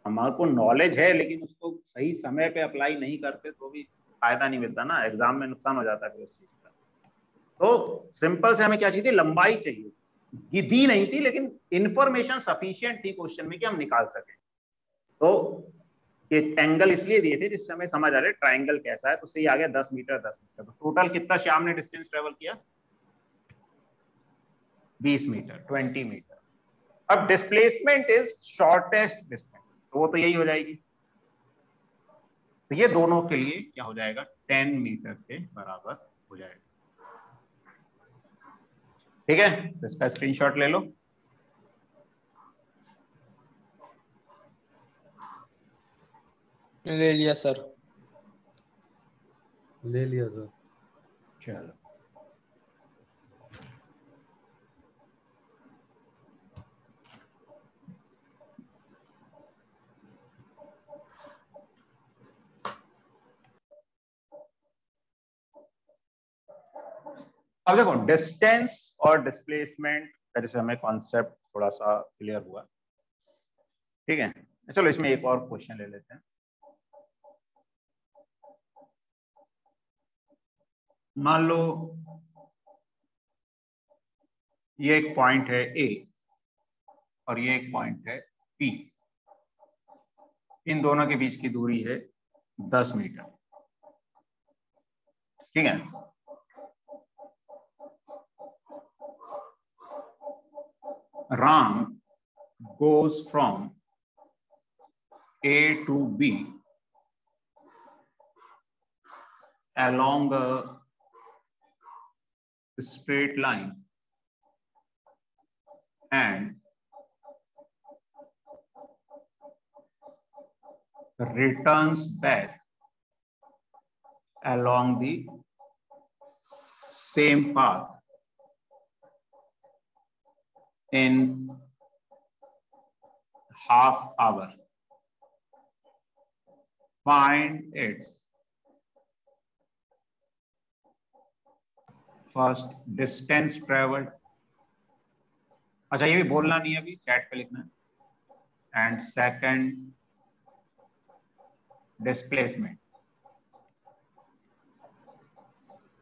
हमारे को नॉलेज है लेकिन उसको सही समय पे अप्लाई नहीं करते तो भी फायदा नहीं मिलता ना, एग्जाम में नुकसान हो जाता है फिर उस चीज का। तो सिंपल से हमें क्या चाहिए थी, लंबाई चाहिए। ये दी नहीं थी लेकिन इंफॉर्मेशन सफिशिएंट थी क्वेश्चन में कि हम निकाल सके। तो ये एंगल इसलिए दिए थे जिससे हमें समझ आ रहा है ट्राइंगल कैसा है। तो सही आ गया 10 मीटर 10 मीटर। तो टोटल कितना श्याम ने डिस्टेंस ट्रेवल किया? 20 मीटर, 20 मीटर। अब डिस्प्लेसमेंट इज शॉर्टेस्ट डिस्टेंस, तो वो तो यही हो जाएगी। तो ये दोनों के लिए क्या हो जाएगा, 10 मीटर के बराबर हो जाएगा। ठीक है, तो इसका स्क्रीनशॉट ले लो। ले लिया सर। ले लिया सर। चलो अब देखो डिस्टेंस और डिस्प्लेसमेंट का जैसे हमें कॉन्सेप्ट थोड़ा सा क्लियर हुआ। ठीक है, चलो इसमें एक और क्वेश्चन ले लेते हैं। मान लो ये एक पॉइंट है ए और ये एक पॉइंट है पी। इन दोनों के बीच की दूरी है 10 मीटर। ठीक है, Ram goes from A to B along a straight line and returns back along the same path in half hour. Find its first distance traveled. अच्छा, ये भी बोलना नहीं है, अभी चैट पे लिखना है. And second displacement.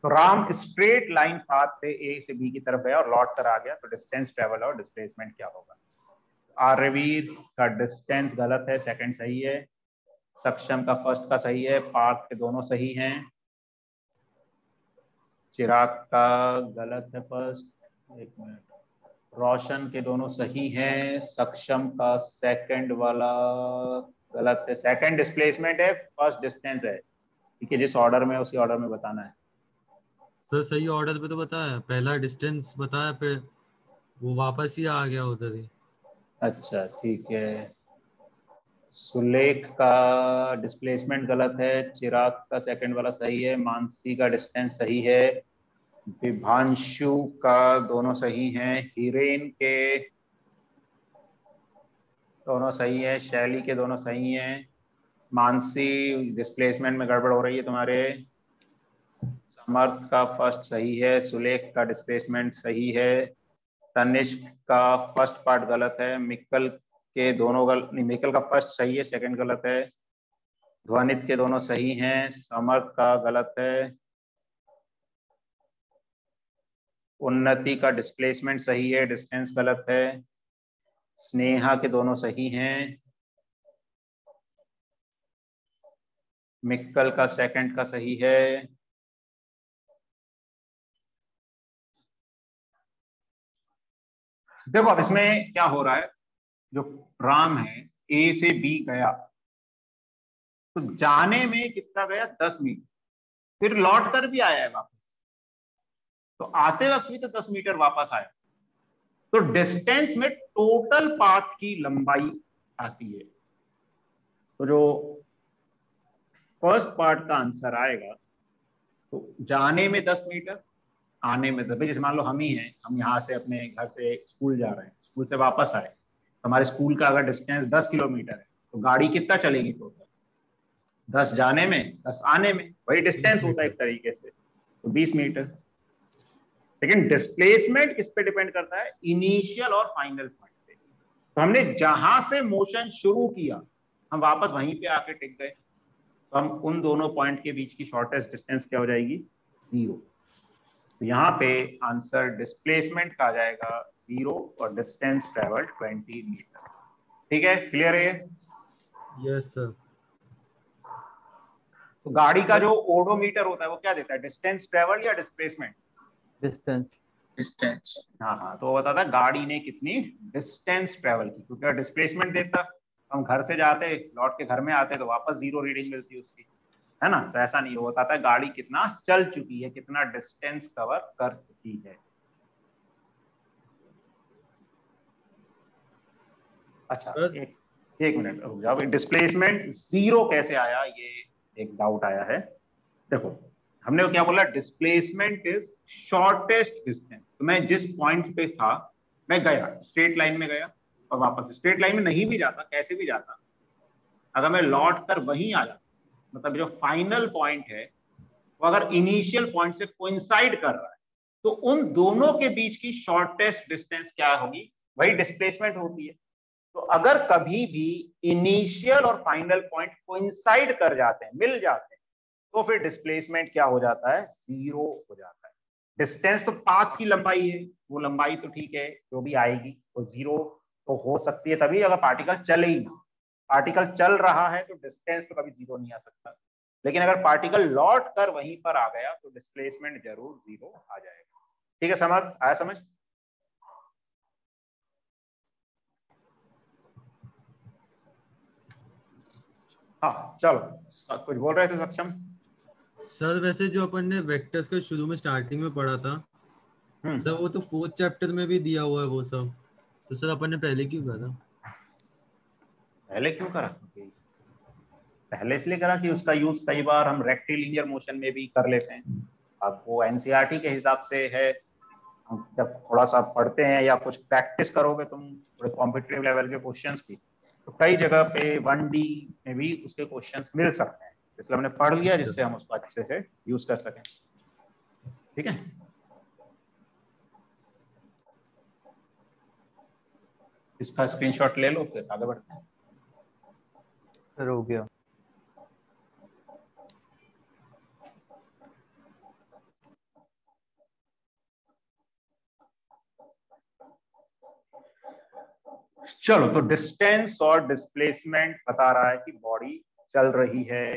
तो राम स्ट्रेट लाइन पाथ से ए से बी की तरफ गया और लौट कर आ गया, तो डिस्टेंस ट्रेवल और डिस्प्लेसमेंट क्या होगा? आर्यवीर का डिस्टेंस गलत है, सेकंड सही है. सक्षम का फर्स्ट का सही है, पार्थ के दोनों सही हैं. चिराग का गलत है फर्स्ट, एक मिनट. रोशन के दोनों सही हैं. सक्षम का सेकंड वाला गलत है. सेकंड डिस्प्लेसमेंट है, फर्स्ट डिस्टेंस है. ठीक है, जिस ऑर्डर में उसी ऑर्डर में बताना है. सर सही ऑर्डर पे तो बताया, पहला डिस्टेंस बताया, फिर वो वापस ही आ गया उधर ही. अच्छा ठीक है. सुलेख का डिस्प्लेसमेंट गलत है. चिराग का सेकंड वाला सही है. मानसी का डिस्टेंस सही है. विभांशु का दोनों सही हैं. हिरेन के दोनों सही है. शैली के दोनों सही हैं. मानसी डिस्प्लेसमेंट में गड़बड़ हो रही है तुम्हारे. समर्थ का फर्स्ट सही है. सुलेख का डिस्प्लेसमेंट सही है. तनिष्क का फर्स्ट पार्ट गलत है. मिक्कल के दोनों गलत नहीं, मिक्कल का फर्स्ट सही है, सेकंड गलत है. ध्वनित के दोनों सही हैं. समर्थ का गलत है. उन्नति का डिस्प्लेसमेंट सही है, डिस्टेंस गलत है. स्नेहा के दोनों सही हैं. मिक्कल का सेकंड का सही है. देखो अब इसमें क्या हो रहा है, जो राम है ए से बी गया, तो जाने में कितना गया? 10 मीटर. फिर लौट कर भी आया है वापस, तो आते वक्त भी तो 10 मीटर वापस आया. तो डिस्टेंस में टोटल पाथ की लंबाई आती है. तो जो फर्स्ट पार्ट का आंसर आएगा, तो जाने में 10 मीटर, आने में 10. जैसे मान लो हम ही हैं, हम यहाँ से अपने घर से स्कूल जा रहे हैं, स्कूल से वापस आए, तो हमारे स्कूल का अगर डिस्टेंस 10 किलोमीटर है, तो गाड़ी कितना चलेगी टोटल? 10 जाने में, 10 आने में. वही डिस्टेंस होता है एक तरीके से, तो 20 मीटर. लेकिन डिस्प्लेसमेंट किस पे डिपेंड करता है? इनिशियल और फाइनल पॉइंट पे. तो हमने जहां से मोशन शुरू किया, हम वापस वहीं पे आके टिक गए, तो हम उन दोनों पॉइंट के बीच की शॉर्टेस्ट डिस्टेंस क्या हो जाएगी? 0. तो यहाँ पे आंसर डिस्प्लेसमेंट का आ जाएगा 0 और डिस्टेंस ट्रेवल 20 मीटर. ठीक है, क्लियर है? Yes sir. तो गाड़ी का जो ओडोमीटर होता है वो क्या देता है? डिस्टेंस ट्रेवल या डिस्प्लेसमेंट? डिस्टेंस. हाँ, तो वो बताता है गाड़ी ने कितनी डिस्टेंस ट्रेवल की. क्योंकि डिस्प्लेसमेंट देता, हम घर से जाते, लौट के घर में आते, तो वापस 0 रीडिंग मिलती है उसकी, है ना. तो ऐसा नहीं, वो बताता है गाड़ी कितना चल चुकी है, कितना डिस्टेंस कवर कर चुकी है. अच्छा एक मिनट रुक जाओ. डिस्प्लेसमेंट 0 कैसे आया, ये एक डाउट आया है. देखो हमने क्या बोला? Displacement is shortest distance. तो मैं जिस पॉइंट पे था, मैं गया, स्ट्रेट लाइन में गया और वापस स्ट्रेट लाइन में नहीं भी जाता, कैसे भी जाता, अगर मैं लौट कर वहीं आ जाता, मतलब जो फाइनल पॉइंट है वो अगर इनिशियल पॉइंट से कोइंसाइड कर रहा है, तो उन दोनों के बीच की शॉर्टेस्ट डिस्टेंस क्या होगी? वही डिस्प्लेसमेंट होती है. तो अगर कभी भी इनिशियल और फाइनल पॉइंट कोइंसाइड कर जाते हैं, मिल जाते हैं, तो फिर डिस्प्लेसमेंट क्या हो जाता है? 0 हो जाता है. डिस्टेंस तो पाथ की लंबाई है, वो लंबाई तो ठीक है, जो भी आएगी वो 0 तो हो सकती है तभी अगर पार्टिकल चले ही ना. पार्टिकल चल रहा है तो डिस्टेंस तो कभी 0 नहीं आ सकता. लेकिन अगर पार्टिकल लौट कर वहीं पर आ गया तो डिस्प्लेसमेंट जरूर 0 आ जाएगा. ठीक है, समर्थ आया समझ? हाँ चलो, कुछ बोल रहे थे सक्षम? सर वैसे जो अपन ने वेक्टर्स का शुरू में स्टार्टिंग में पढ़ा था सर, वो तो 4th चैप्टर में भी दिया हुआ है वो सब, तो सर अपन ने पहले क्यों करा? पहले क्यों करा? पहले इसलिए करा कि उसका यूज कई बार हम रेक्टिलिनियर मोशन में भी कर लेते हैं। अब वो एनसीईआरटी के हिसाब से है, हम जब थोड़ा सा पढ़ते हैं या कुछ प्रैक्टिस करोगे तुम थोड़े कॉम्पिटिटिव लेवल के क्वेश्चंस की, तो कई जगह पे 1D में भी उसके क्वेश्चंस मिल सकते हैं, इसलिए हमने पढ़ लिया जिससे हम उसको अच्छे से यूज कर सकें। ठीक है, इसका स्क्रीनशॉट ले लो फिर आगे बढ़ते हैं। सर हो गया। चलो, तो डिस्टेंस और डिस्प्लेसमेंट बता रहा है कि बॉडी चल रही है,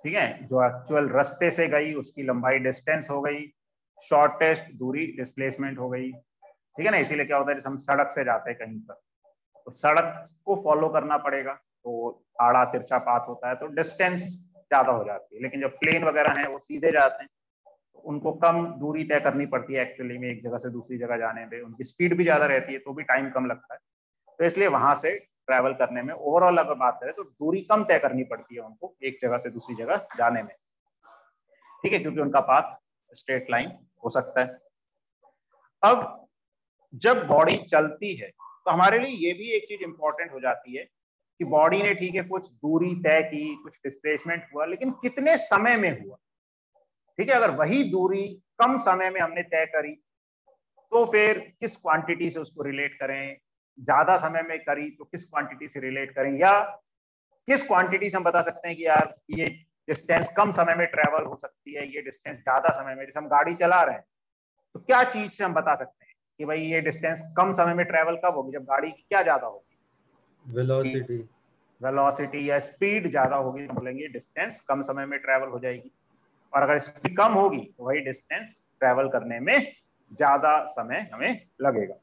ठीक है, जो एक्चुअल रास्ते से गई उसकी लंबाई डिस्टेंस हो गई, शॉर्टेस्ट दूरी डिस्प्लेसमेंट हो गई, ठीक है ना। इसीलिए क्या होता है, जैसे हम सड़क से जाते हैं कहीं पर, तो सड़क को फॉलो करना पड़ेगा, तो आड़ा तिरछा पाथ होता है, तो डिस्टेंस ज्यादा हो जाती है। लेकिन जब प्लेन वगैरह हैं वो सीधे जाते हैं, तो उनको कम दूरी तय करनी पड़ती है एक्चुअली में, एक जगह से दूसरी जगह जाने में उनकी स्पीड भी ज्यादा रहती है, तो भी टाइम कम लगता है। तो इसलिए वहां से ट्रैवल करने में ओवरऑल अगर बात करें तो दूरी कम तय करनी पड़ती है उनको एक जगह से दूसरी जगह जाने में, ठीक है, क्योंकि उनका पाथ स्ट्रेट लाइन हो सकता है। अब जब बॉडी चलती है तो हमारे लिए ये भी एक चीज इंपॉर्टेंट हो जाती है कि बॉडी ने, ठीक है, कुछ दूरी तय की, कुछ डिस्प्लेसमेंट हुआ, लेकिन कितने समय में हुआ, ठीक है। अगर वही दूरी कम समय में हमने तय करी तो फिर किस क्वांटिटी से उसको रिलेट करें, ज्यादा समय में करी तो किस क्वांटिटी से रिलेट करें, या किस क्वांटिटी से हम बता सकते हैं कि यार ये डिस्टेंस कम समय में ट्रेवल हो सकती है, ये डिस्टेंस ज्यादा समय में। जैसे हम गाड़ी चला रहे हैं तो क्या चीज से हम बता सकते हैं कि भाई ये डिस्टेंस कम समय में ट्रेवल कब होगी, जब गाड़ी की क्या ज्यादा होगी, वेलोसिटी या स्पीड ज्यादा होगी, तो बोलेंगे डिस्टेंस कम समय में ट्रेवल हो जाएगी। और अगर स्पीड कम होगी तो वही डिस्टेंस ट्रेवल करने में ज्यादा समय हमें लगेगा।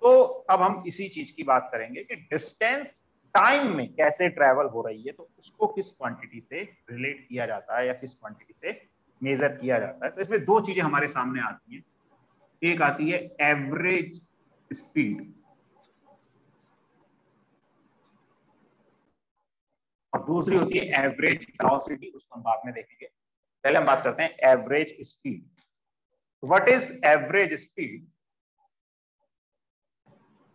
तो अब हम इसी चीज की बात करेंगे कि डिस्टेंस टाइम में कैसे ट्रेवल हो रही है, तो उसको किस क्वांटिटी से रिलेट किया जाता है या किस क्वांटिटी से मेजर किया जाता है। तो इसमें दो चीजें हमारे सामने आती हैं, एक आती है एवरेज स्पीड और दूसरी होती है एवरेज वेलोसिटी, उसको हम बाद में देखेंगे। पहले हम बात करते हैं average speed. What is average speed?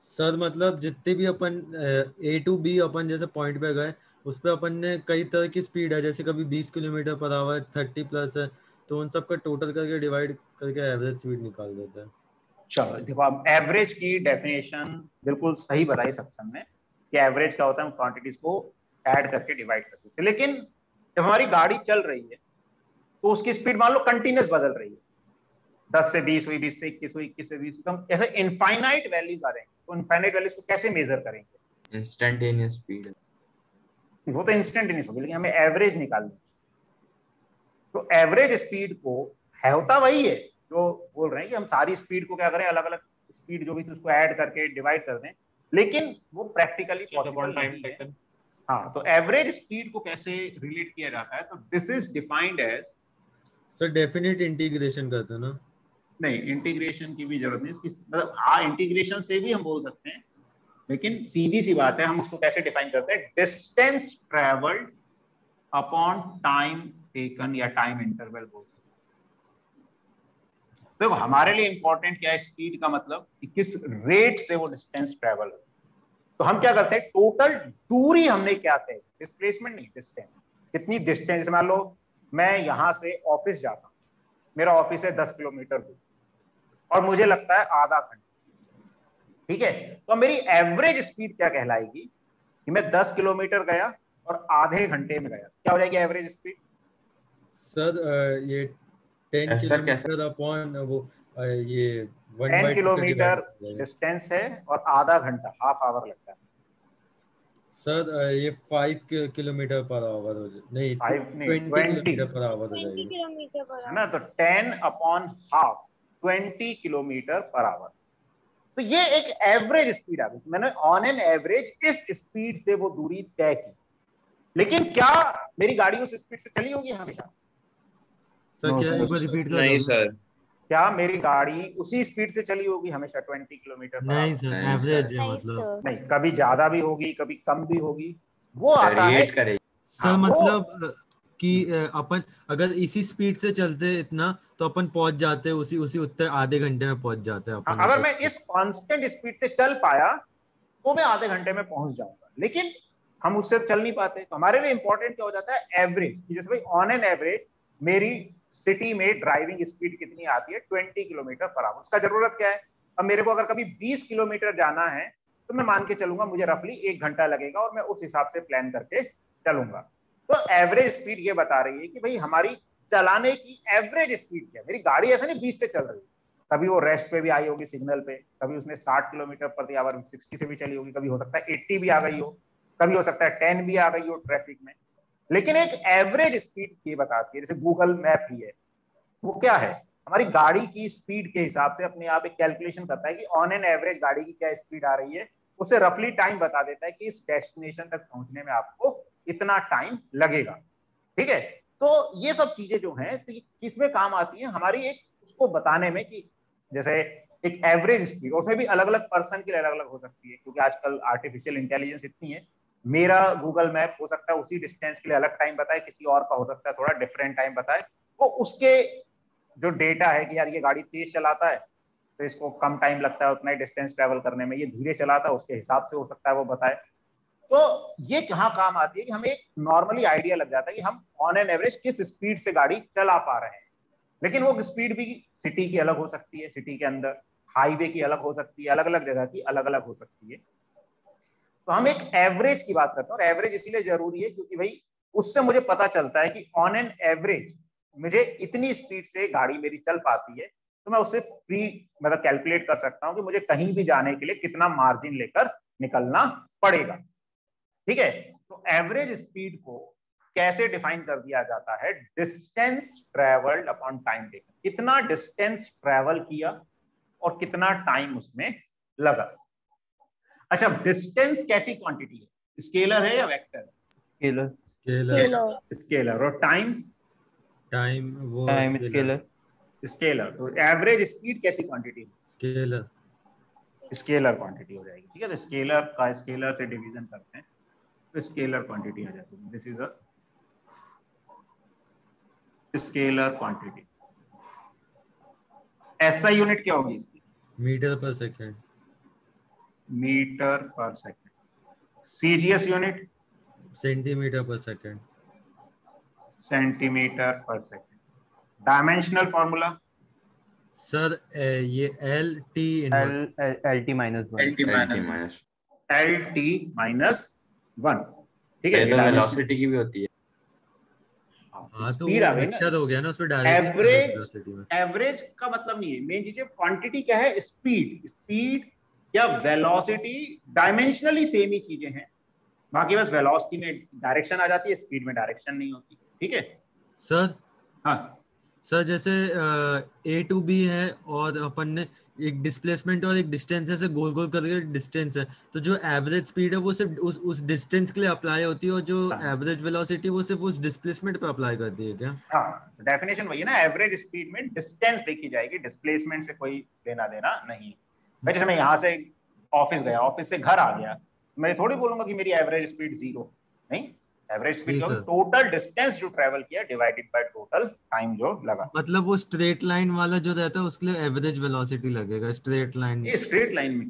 Sir मतलब जितने भी अपन A to B अपन जैसे पॉइंट पे गए उस पे अपन ने कई तरह की स्पीड है, जैसे कभी 20 किलोमीटर पर आवर 30 प्लस है, तो उन सब का टोटल करके डिवाइड करके एवरेज स्पीड निकाल देते हैं। चलो देखो, अब एवरेज की डेफिनेशन बिल्कुल सही बताई सक्षम ने कि एवरेज क्या होता है, हम क्वांटिटीज को ऐड करके डिवाइड कर देते हैं। लेकिन जब हमारी गाड़ी चल रही है तो उसकी स्पीड मान लो कंटिन्यूस बदल रही है, 10 से 20 हुई, 20 से 21 हुई, 21 से 20, हम ऐसे इनफाइनाइट वैल्यूज आ रहे हैं, तो इनफाइनाइट वैल्यूज को कैसे मेजर करेंगे? इंस्टेंटेनियस स्पीड, वो तो इंस्टेंटेनियस होगी, लेकिन हमें एवरेज निकालनी है। तो एवरेज स्पीड को है होता वही है जो बोल रहे हैं कि हम सारी स्पीड को क्या करें, अलग अलग स्पीड जो भी थी उसको ऐड करके डिवाइड कर दें, लेकिन वो प्रैक्टिकली पॉसिबल नहीं है। हाँ, तो एवरेज स्पीड को कैसे रिलेट किया जाता है, तो this is defined as, sir definite integration करते हैं ना? नहीं, इंटीग्रेशन की भी जरूरत नहीं इसकी, मतलब हाँ इंटीग्रेशन से भी हम बोल सकते हैं, लेकिन सीधी सी बात है, हम उसको कैसे डिफाइन करते हैं, distance travelled upon time taken या टाइम इंटरवल बोल सकते हैं। देखो हमारे लिए इंपॉर्टेंट क्या है स्पीड का, मतलब कि किस रेट से वो डिस्टेंस ट्रेवल हो। तो हम क्या करते हैं, टोटल दूरी हमने क्या तय, डिस्प्लेसमेंट नहीं, डिस्टेंस, कितनी डिस्टेंस। मान लो मैं यहां से ऑफिस जाता हूं, मेरा ऑफिस है 10 किलोमीटर दूर और मुझे लगता है आधा घंटा, ठीक है, तो मेरी एवरेज स्पीड क्या कहलाएगी कि मैं 10 किलोमीटर गया और आधे घंटे में गया, क्या हो जाएगी एवरेज स्पीड? सर ये 10 किलोमीटर अपॉन वो ये 10 किलोमीटर डिस्टेंस है और आधा घंटा, हाफ आवर लगता है। सर ये 5 किलोमीटर पर आवर हो जाए, नहीं 20 किलोमीटर पर आवर हो जाएगी, 20 किलोमीटर पर है ना। तो 10 upon half 20 kilometre per hour. तो ये एक एवरेज स्पीड आ गई, मैंने ऑन एन एवरेज इस स्पीड से वो दूरी तय की। लेकिन क्या मेरी गाड़ी उस स्पीड से चली होगी हमेशा? सर क्या एक बार रिपीट कर नहीं सर, क्या मेरी गाड़ी उसी स्पीड से चली होगी हमेशा 20 किलोमीटर पर नहीं आवर? सर, नहीं एवरेज है नहीं मतलब। सर, नहीं, कभी ज्यादा भी होगी, कभी कम भी होगी। वो आता है, सर मतलब कि अपन अगर इसी स्पीड से चलते इतना तो अपन पहुंच जाते उसी उत्तर आधे घंटे में पहुंच जाते हैं अपन। अगर मैं इस कांस्टेंट स्पीड से चल पाया तो मैं आधे घंटे में पहुंच जाऊंगा, लेकिन हम उससे चल नहीं पाते। तो हमारे लिए इंपॉर्टेंट क्या हो जाता है, एवरेज। जैसे भाई ऑन एन एवरेज मेरी सिटी में ड्राइविंग स्पीड कितनी आती है, 20 किलोमीटर पर आवर। उसका जरूरत क्या है, अब मेरे को अगर कभी 20 किलोमीटर जाना है तो मैं मान के चलूंगा मुझे रफली 1 घंटा लगेगा और मैं उस हिसाब से प्लान करके चलूंगा। तो एवरेज स्पीड ये बता रही है कि भाई हमारी चलाने की एवरेज स्पीड क्या है। मेरी गाड़ी ऐसा नहीं 20 से चल रही, कभी वो रेस्ट पे भी आई होगी सिग्नल पे, कभी उसने 60 किलोमीटर प्रति आवर 60 से भी चली होगी, कभी हो सकता है 80 भी आ गई हो, कभी हो सकता है 10 भी आ गई हो ट्रैफिक में। लेकिन एक एवरेज स्पीड ये बताती है, जैसे गूगल मैप ही है, वो क्या है, हमारी गाड़ी की स्पीड के हिसाब से अपने आप एक कैलकुलेशन करता है कि ऑन एन एवरेज गाड़ी की क्या स्पीड आ रही है, उसे रफली टाइम बता देता है कि इस डेस्टिनेशन तक पहुंचने में आपको इतना टाइम लगेगा। ठीक है, तो ये सब चीजें जो हैं तो किसमें काम आती है, हमारी एक उसको बताने में कि जैसे एक एवरेज स्पीड, उसमें भी अलग अलग पर्सन के लिए अलग अलग हो सकती है, क्योंकि आजकल आर्टिफिशियल इंटेलिजेंस इतनी है। मेरा गूगल मैप हो सकता है उसी डिस्टेंस के लिए अलग टाइम बताए, किसी और का हो सकता है थोड़ा डिफरेंट टाइम बताए। वो उसके जो डेटा है कि यार ये गाड़ी तेज चलाता है तो इसको कम टाइम लगता है उतना ही डिस्टेंस ट्रेवल करने में, ये धीरे चलाता है उसके हिसाब से हो सकता है वो बताए। तो ये कहाँ काम आती है कि हमें एक नॉर्मली आइडिया लग जाता है कि हम ऑन एन एवरेज किस स्पीड से गाड़ी चला पा रहे हैं। लेकिन वो स्पीड भी सिटी की अलग हो सकती है, सिटी के अंदर हाईवे की अलग हो सकती है, अलग अलग जगह की अलग अलग हो सकती है। तो हम एक एवरेज की बात करते हैं, और एवरेज इसीलिए जरूरी है क्योंकि भाई उससे मुझे पता चलता है कि ऑन एन एवरेज मुझे इतनी स्पीड से गाड़ी मेरी चल पाती है, तो मैं उससे मतलब कैलकुलेट कर सकता हूं कि मुझे कहीं भी जाने के लिए कितना मार्जिन लेकर निकलना पड़ेगा। ठीक है, तो एवरेज स्पीड को कैसे डिफाइन कर दिया जाता है, distance travelled upon time taken, कितना डिस्टेंस ट्रेवल किया और कितना टाइम उसमें लगा। अच्छा, डिस्टेंस कैसी क्वांटिटी है, स्केलर है या वेक्टर है? स्केलर। स्केलर। और टाइम? टाइम वो टाइम स्केलर। स्केलर। तो एवरेज स्पीड कैसी क्वांटिटी है? स्केलर। स्केलर क्वांटिटी हो जाएगी। ठीक है, तो स्केलर का स्केलर से डिवीजन करते हैं तो स्केलर क्वांटिटी आ जाती है। This is a scalar quantity. SI unit क्या होगी इसकी? Metre per second. Metre per second. CGS unit? Centimetre per second. Centimetre per second. Dimensional formula? Sir ये L T L T minus one. ठीक है, तो velocity की भी होती है। हाँ, तो स्पीड वो आ गई ना। वेक्टर हो गया ना, उसमें डायरेक्शन। एवरेज का मतलब नहीं है, मेन चीज क्वांटिटी क्या है, स्पीड। स्पीड या वेलोसिटी डायमेंशनली सेम ही चीजें हैं, बाकी बस वेलोसिटी में डायरेक्शन आ जाती है, स्पीड में डायरेक्शन नहीं होती। ठीक है सर। हाँ सर, जैसे ए टू बी है और अपन ने एक डिस्प्लेसमेंट और एक डिस्टेंस है, से गोल गोल करके डिस्टेंस है, तो जो एवरेज स्पीड है वो सिर्फ उस डिस्टेंस के लिए अप्लाई होती है, और जो एवरेज वेलोसिटी वो सिर्फ उस डिस्प्लेसमेंट पे अप्लाई करती है क्या? हाँ, डेफिनेशन वही है ना, एवरेज स्पीड में डिस्टेंस देखी जाएगी, डिस्प्लेसमेंट से कोई लेना देना नहीं। भाई जैसे मैं यहाँ से ऑफिस गया, ऑफिस से घर आ गया, मैं थोड़ी बोलूंगा कि मेरी एवरेज स्पीड 0, नहीं। एवरेज स्पीड टोटल डिस्टेंस जो ट्रेवल किया डिवाइडेड बाय टोटल टाइम जो लगा। मतलब वो स्ट्रेट लाइन वाला जो रहता है उसके लिए एवरेज वेलोसिटी लगेगा, स्ट्रेट लाइन। ये स्ट्रेट लाइन में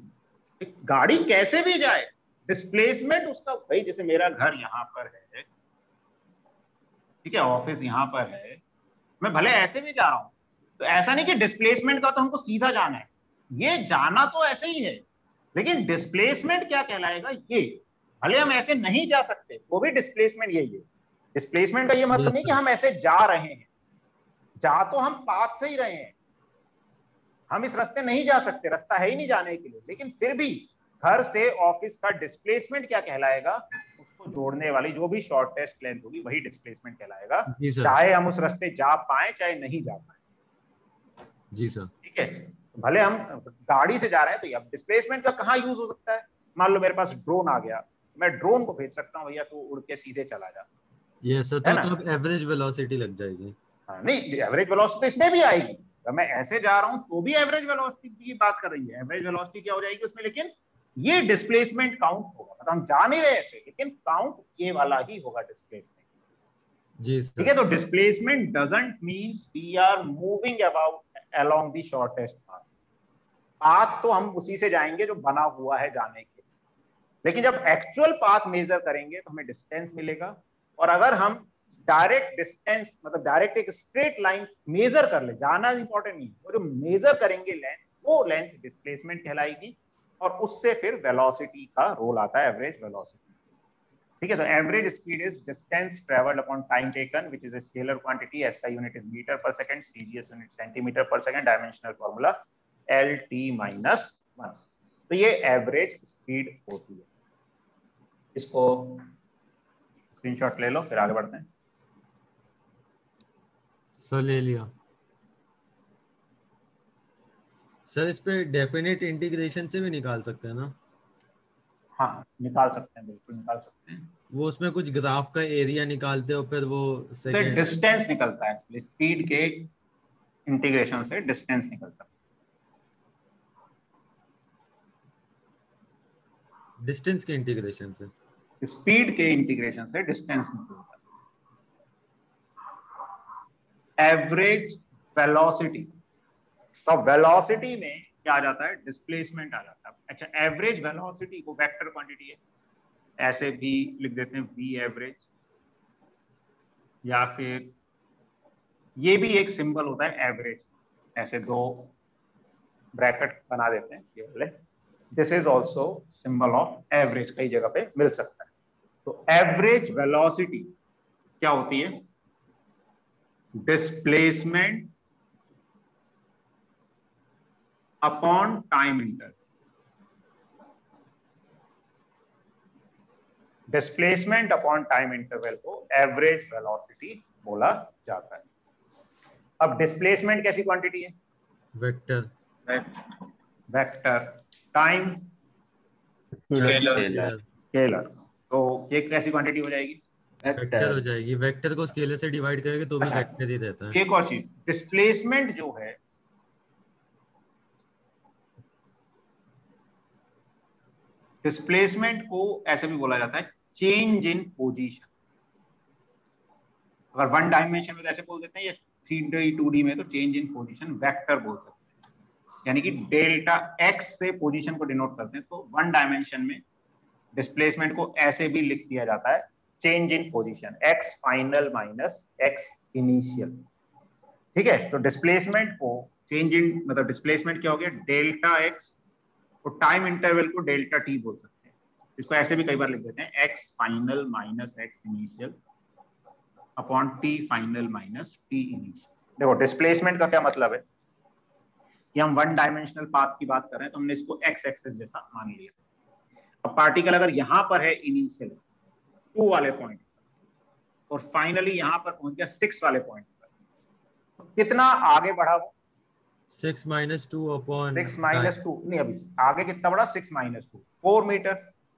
गाड़ी कैसे भी जाए, डिस्प्लेसमेंट उसका, भाई जैसे मेरा घर यहाँ पर है, ठीक है, ऑफिस यहाँ पर है, मैं भले ऐसे भी जा रहा हूं, तो ऐसा नहीं कि डिस्प्लेसमेंट का तो हमको सीधा जाना है, ये जाना तो ऐसे ही है, लेकिन डिस्प्लेसमेंट क्या कहलाएगा, ये भले हम ऐसे नहीं जा सकते, वो भी डिस्प्लेसमेंट यही है। डिस्प्लेसमेंट का ये मतलब नहीं कि हम ऐसे जा रहे हैं, जा तो हम पाथ से ही रहे हैं, हम इस रास्ते नहीं जा सकते, रास्ता है ही नहीं जाने के लिए, लेकिन फिर भी घर से ऑफिस का डिस्प्लेसमेंट क्या कहलाएगा, उसको जोड़ने वाली जो भी शॉर्टेस्ट लेंथ होगी वही डिस्प्लेसमेंट कहलाएगा, चाहे हम उस रास्ते जा पाए चाहे नहीं जा पाए। जी सर। ठीक है, भले हम गाड़ी से जा रहे हैं तो अब डिस्प्लेसमेंट का कहाँ यूज हो सकता है, मान लो मेरे पास ड्रोन आ गया, मैं ड्रोन को भेज सकता हूँ, भैया तू उड़ के सीधे चला जा। ये सर, तो एवरेज वेलोसिटी लग जाएगी। हाँ, नहीं, एवरेज वेलोसिटी इसमें भी आएगी, तो मैं ऐसे जा रहा हूं तो भी एवरेज वेलोसिटी की बात कर रही है, एवरेज वेलोसिटी क्या हो जाएगी उसमें, लेकिन ये डिस्प्लेसमेंट काउंट होगा, मतलब हम जा नहीं रहे ऐसे, लेकिन काउंट ये वाला ही होगा डिस्प्लेसमेंट। जी सर। ठीक है, तो displacement doesn't means we are moving about along the shortest path. Path तो हम उसी से जाएंगे जो बना हुआ है जाने के, लेकिन जब एक्चुअल पाथ मेजर करेंगे तो हमें डिस्टेंस मिलेगा। और अगर हम डायरेक्ट डिस्टेंस, मतलब डायरेक्ट एक स्ट्रेट लाइन मेजर कर ले, जाना इंपॉर्टेंट नहीं, वो जो मेजर करेंगे लेंथ, वो लेंथ डिस्प्लेसमेंट कहलाएगी। और उससे फिर वेलोसिटी का रोल आता है, एवरेज वेलोसिटी। ठीक है, तो average speed is distance travelled upon time taken which is a scalar quantity, SI unit is metre per second, CGS unit centimetre per second, dimensional formula LT-1। तो ये average speed होती है। इसको screenshot ले लो, फिर आगे बढ़ते हैं। सर ले लिया सर। इस पे डेफिनेट इंटीग्रेशन से भी निकाल सकते हैं ना? हाँ निकाल सकते हैं, बिल्कुल निकाल सकते हैं। वो उसमें कुछ ग्राफ का एरिया निकालते हो, फिर वो से डिस्टेंस निकलता है, स्पीड के इंटीग्रेशन से डिस्टेंस निकल सकता है। डिस्टेंस के इंटीग्रेशन से, स्पीड के इंटीग्रेशन से डिस्टेंस निकलता है। एवरेज वेलोसिटी, तो वेलोसिटी में क्या आ जाता है, डिस्प्लेसमेंट आ जाता है। अच्छा, एवरेज वेलोसिटी को वेक्टर क्वांटिटी है, ऐसे भी लिख देते हैं वी एवरेज, या फिर ये भी एक सिंबल होता है एवरेज, ऐसे दो ब्रैकेट बना देते हैं ये वाले। This is also symbol of average, कई जगह पे मिल सकता है। तो एवरेज वेलोसिटी क्या होती है, displacement upon time interval. Displacement upon time interval को एवरेज वेलोसिटी बोला जाता है। अब डिस्प्लेसमेंट कैसी क्वांटिटी है, वेक्टर, वेक्टर, टाइम स्केलर। तो ये कैसी क्वांटिटी हो जाएगी, वेक्टर हो जाएगी। वेक्टर को स्केलर से डिवाइड करेंगे तो भी वेक्टर ही रहता है। एक और चीज, डिस्प्लेसमेंट जो है डिस्प्लेसमेंट को ऐसे भी बोला जाता है चेंज इन पोजीशन। अगर वन डायमेंशन में तो ऐसे बोल देते हैं, या 3D 2D में तो चेंज इन पोजीशन वेक्टर बोल सकते हैं, यानी कि डेल्टा एक्स से पोजीशन को डिनोट करते हैं। तो वन डायमेंशन में डिस्प्लेसमेंट को ऐसे भी लिख दिया जाता है, change in position, x final minus x initial. ठीक है, तो डिस्प्लेसमेंट को चेंज इन, मतलब डिस्प्लेसमेंट क्या हो गया, डेल्टा एक्स, तो टाइम इंटरवल को डेल्टा टी बोल सकते हैं। इसको ऐसे भी कई बार लिख देते हैं, x final minus x initial upon T final minus T initial. देखो डिस्प्लेसमेंट का क्या मतलब है कि हम वन डायमेंशनल पाथ की बात कर रहे हैं, तो हमने इसको एक्स एक्सिस जैसा मान लिया। अब पार्टिकल अगर यहां पर है इनिशियल 2 वाले पॉइंट और फाइनली यहां पर पहुंच गया 6 वाले पॉइंट पर, तो कितना आगे बढ़ा वो, 6 - 2 अपॉन 6 - 2 नहीं, अभी आगे कितना बढ़ा, 6 - 2 4 मीटर।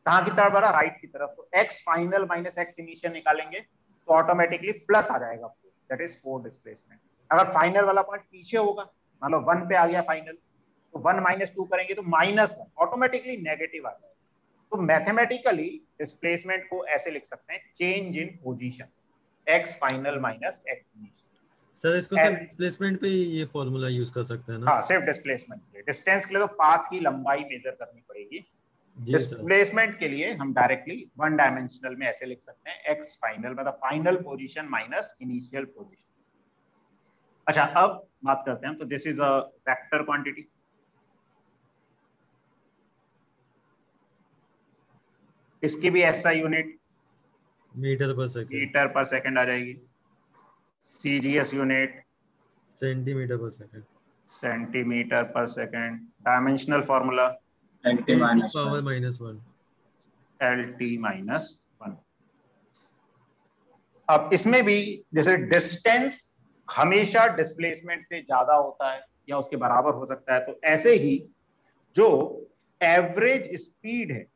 कहां की तरफ बढ़ा, राइट की तरफ। तो x final minus x initial निकालेंगे तो ऑटोमेटिकली प्लस आ जाएगा, दैट इज 4 डिस्प्लेसमेंट। अगर फाइनल वाला पॉइंट पीछे होगा, मान लो 1 पे आ गया फाइनल, तो 1 - 2 करेंगे तो -1, ऑटोमेटिकली नेगेटिव आ जाएगा। तो मैथमेटिकली डिस्प्लेसमेंट को ऐसे लिख सकते हैं, change in position, x final minus x initial. Sir इसको सिर्फ डिस्प्लेसमेंट पे ही ये फॉर्मूला यूज कर सकते हैं ना? हाँ, सिर्फ डिस्प्लेसमेंट के लिए। डिस्टेंस के लिए तो पाथ की लंबाई मेजर करनी पड़ेगी। डिस्प्लेसमेंट के लिए हम डायरेक्टली वन डायमेंशनल में ऐसे लिख सकते हैं, एक्स फाइनल मतलब final position minus initial position. अच्छा, अब बात करते हैं, तो this is a vector quantity. इसकी भी SI unit metre per second आ जाएगी। CGS unit centimetre per second, centimetre per second. Dimensional formula LT power -1, LT-1। अब इसमें भी जैसे डिस्टेंस हमेशा डिस्प्लेसमेंट से ज्यादा होता है या उसके बराबर हो सकता है, तो ऐसे ही जो एवरेज स्पीड है,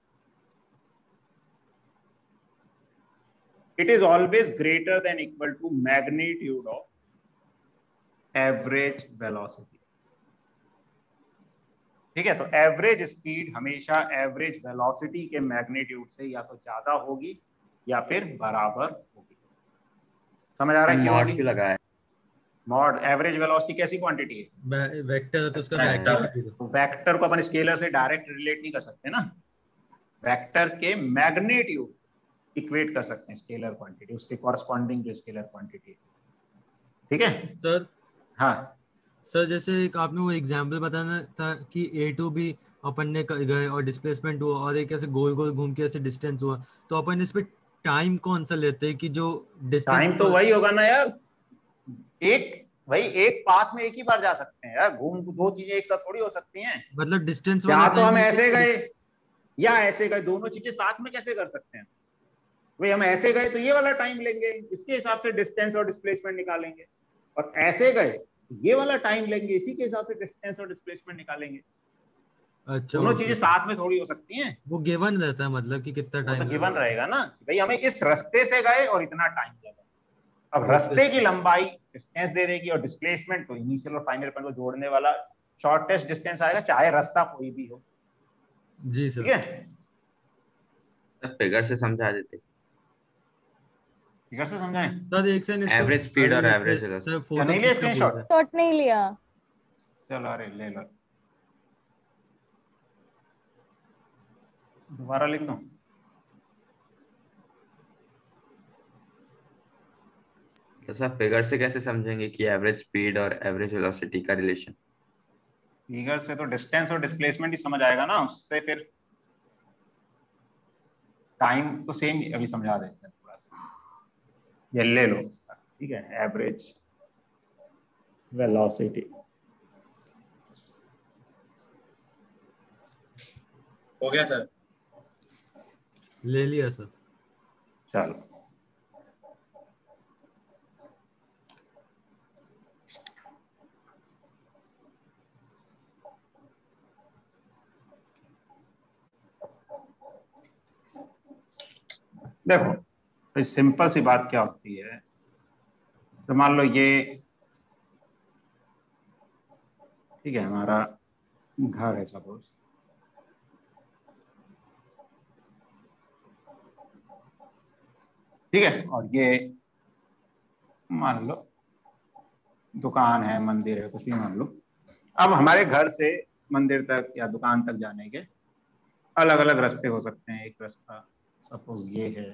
it is always greater than equal to magnitude of average velocity. ठीक है, तो एवरेज स्पीड हमेशा एवरेज वेलोसिटी के मैग्नीट्यूड से या तो ज्यादा होगी या फिर बराबर होगी। समझ आ रहा है क्यों मॉड होगी? क्यों लगा है? मॉड एवरेज वेलोसिटी कैसी क्वांटिटी है? वेक्टर है तो उसका वेक्टर। मैग्नीट्यूड। तो वेक्टर को अपन स्केलर से डायरेक्ट रिलेट नहीं कर सकते ना, वेक्टर के मैग्नीट्यूड इक्वेट कर सकते हैं स्केलर क्वांटिटी, उसके कॉरस्पॉन्डिंग जो स्केलर क्वांटिटी। ठीक है सर। हाँ सर जैसे एक आपने वो एग्जांपल बताना था कि A2 भी अपन ने गए और डिस्प्लेसमेंट हुआ और एक ऐसे गोल गोल घूम के ऐसे डिस्टेंस हुआ, तो अपन इस पे टाइम कौन सा लेते हैं कि जो डिस्टेंस? टाइम तो वही होगा ना यार, एक भाई एक पाथ में एक ही बार जा सकते हैं यार, घूम दो चीजें एक साथ थोड़ी हो सकती हैं। मतलब डिस्टेंस वाला या तो हम time ऐसे गए या ऐसे गए, दोनों चीजें साथ में कैसे कर सकते हैं? भाई हम ऐसे गए तो ये वाला टाइम लेंगे, इसके हिसाब से डिस्टेंस और डिस्प्लेसमेंट निकालेंगे, और ऐसे गए तो ये वाला टाइम लेंगे, इसी के हिसाब से डिस्टेंस और डिस्प्लेसमेंट निकालेंगे। अच्छा, दोनों चीजें साथ में थोड़ी हो सकती हैं। वो गिवन रहता है मतलब कि कितना वो टाइम तो गिवन रहेगा ना, भाई हमें इस रास्ते से गए और इतना टाइम लगा। अब रास्ते की लंबाई डिस्टेंस दे देगी और डिस्प्लेसमेंट तो इनिशियल और फाइनल पॉइंट को जोड़ने वाला शॉर्टेस्ट डिस्टेंस आएगा, चाहे रास्ता कोई भी हो। जी ठीक सर। है, फिगर से समझा देते। फिगर से समझाएं? सर एक सेकंड इसको एवरेज स्पीड आगे और लेते एवरेज सर, वेलोसिटी। फोटो नहीं लिया खींचना भूल स्क्रीनशॉट? गए। शॉट नहीं लिया। चलो अरे ले लो, दोबारा लिख दो। तो सर फिगर से कैसे समझेंगे कि एवरेज स्पीड और एवरेज वेलोसिटी का रिलेशन? फिगर से तो डिस्टेंस और डिस्प्लेसमेंट ही समझ आएगा ना, उससे फिर टाइम तो सेम अभी समझा देते हैं थोड़ा सा। ये ले लो इसका, ठीक है, एवरेज वेलोसिटी। हो गया सर। ले लिया सर। चलो देखो, तो सिंपल सी बात क्या होती है, तो मान लो ये ठीक है हमारा घर है सपोज, ठीक है, और ये मान लो दुकान है, मंदिर है, कुछ भी मान लो। अब हमारे घर से मंदिर तक या दुकान तक जाने के अलग अलग रास्ते हो सकते हैं। एक रास्ता सपोज ये है,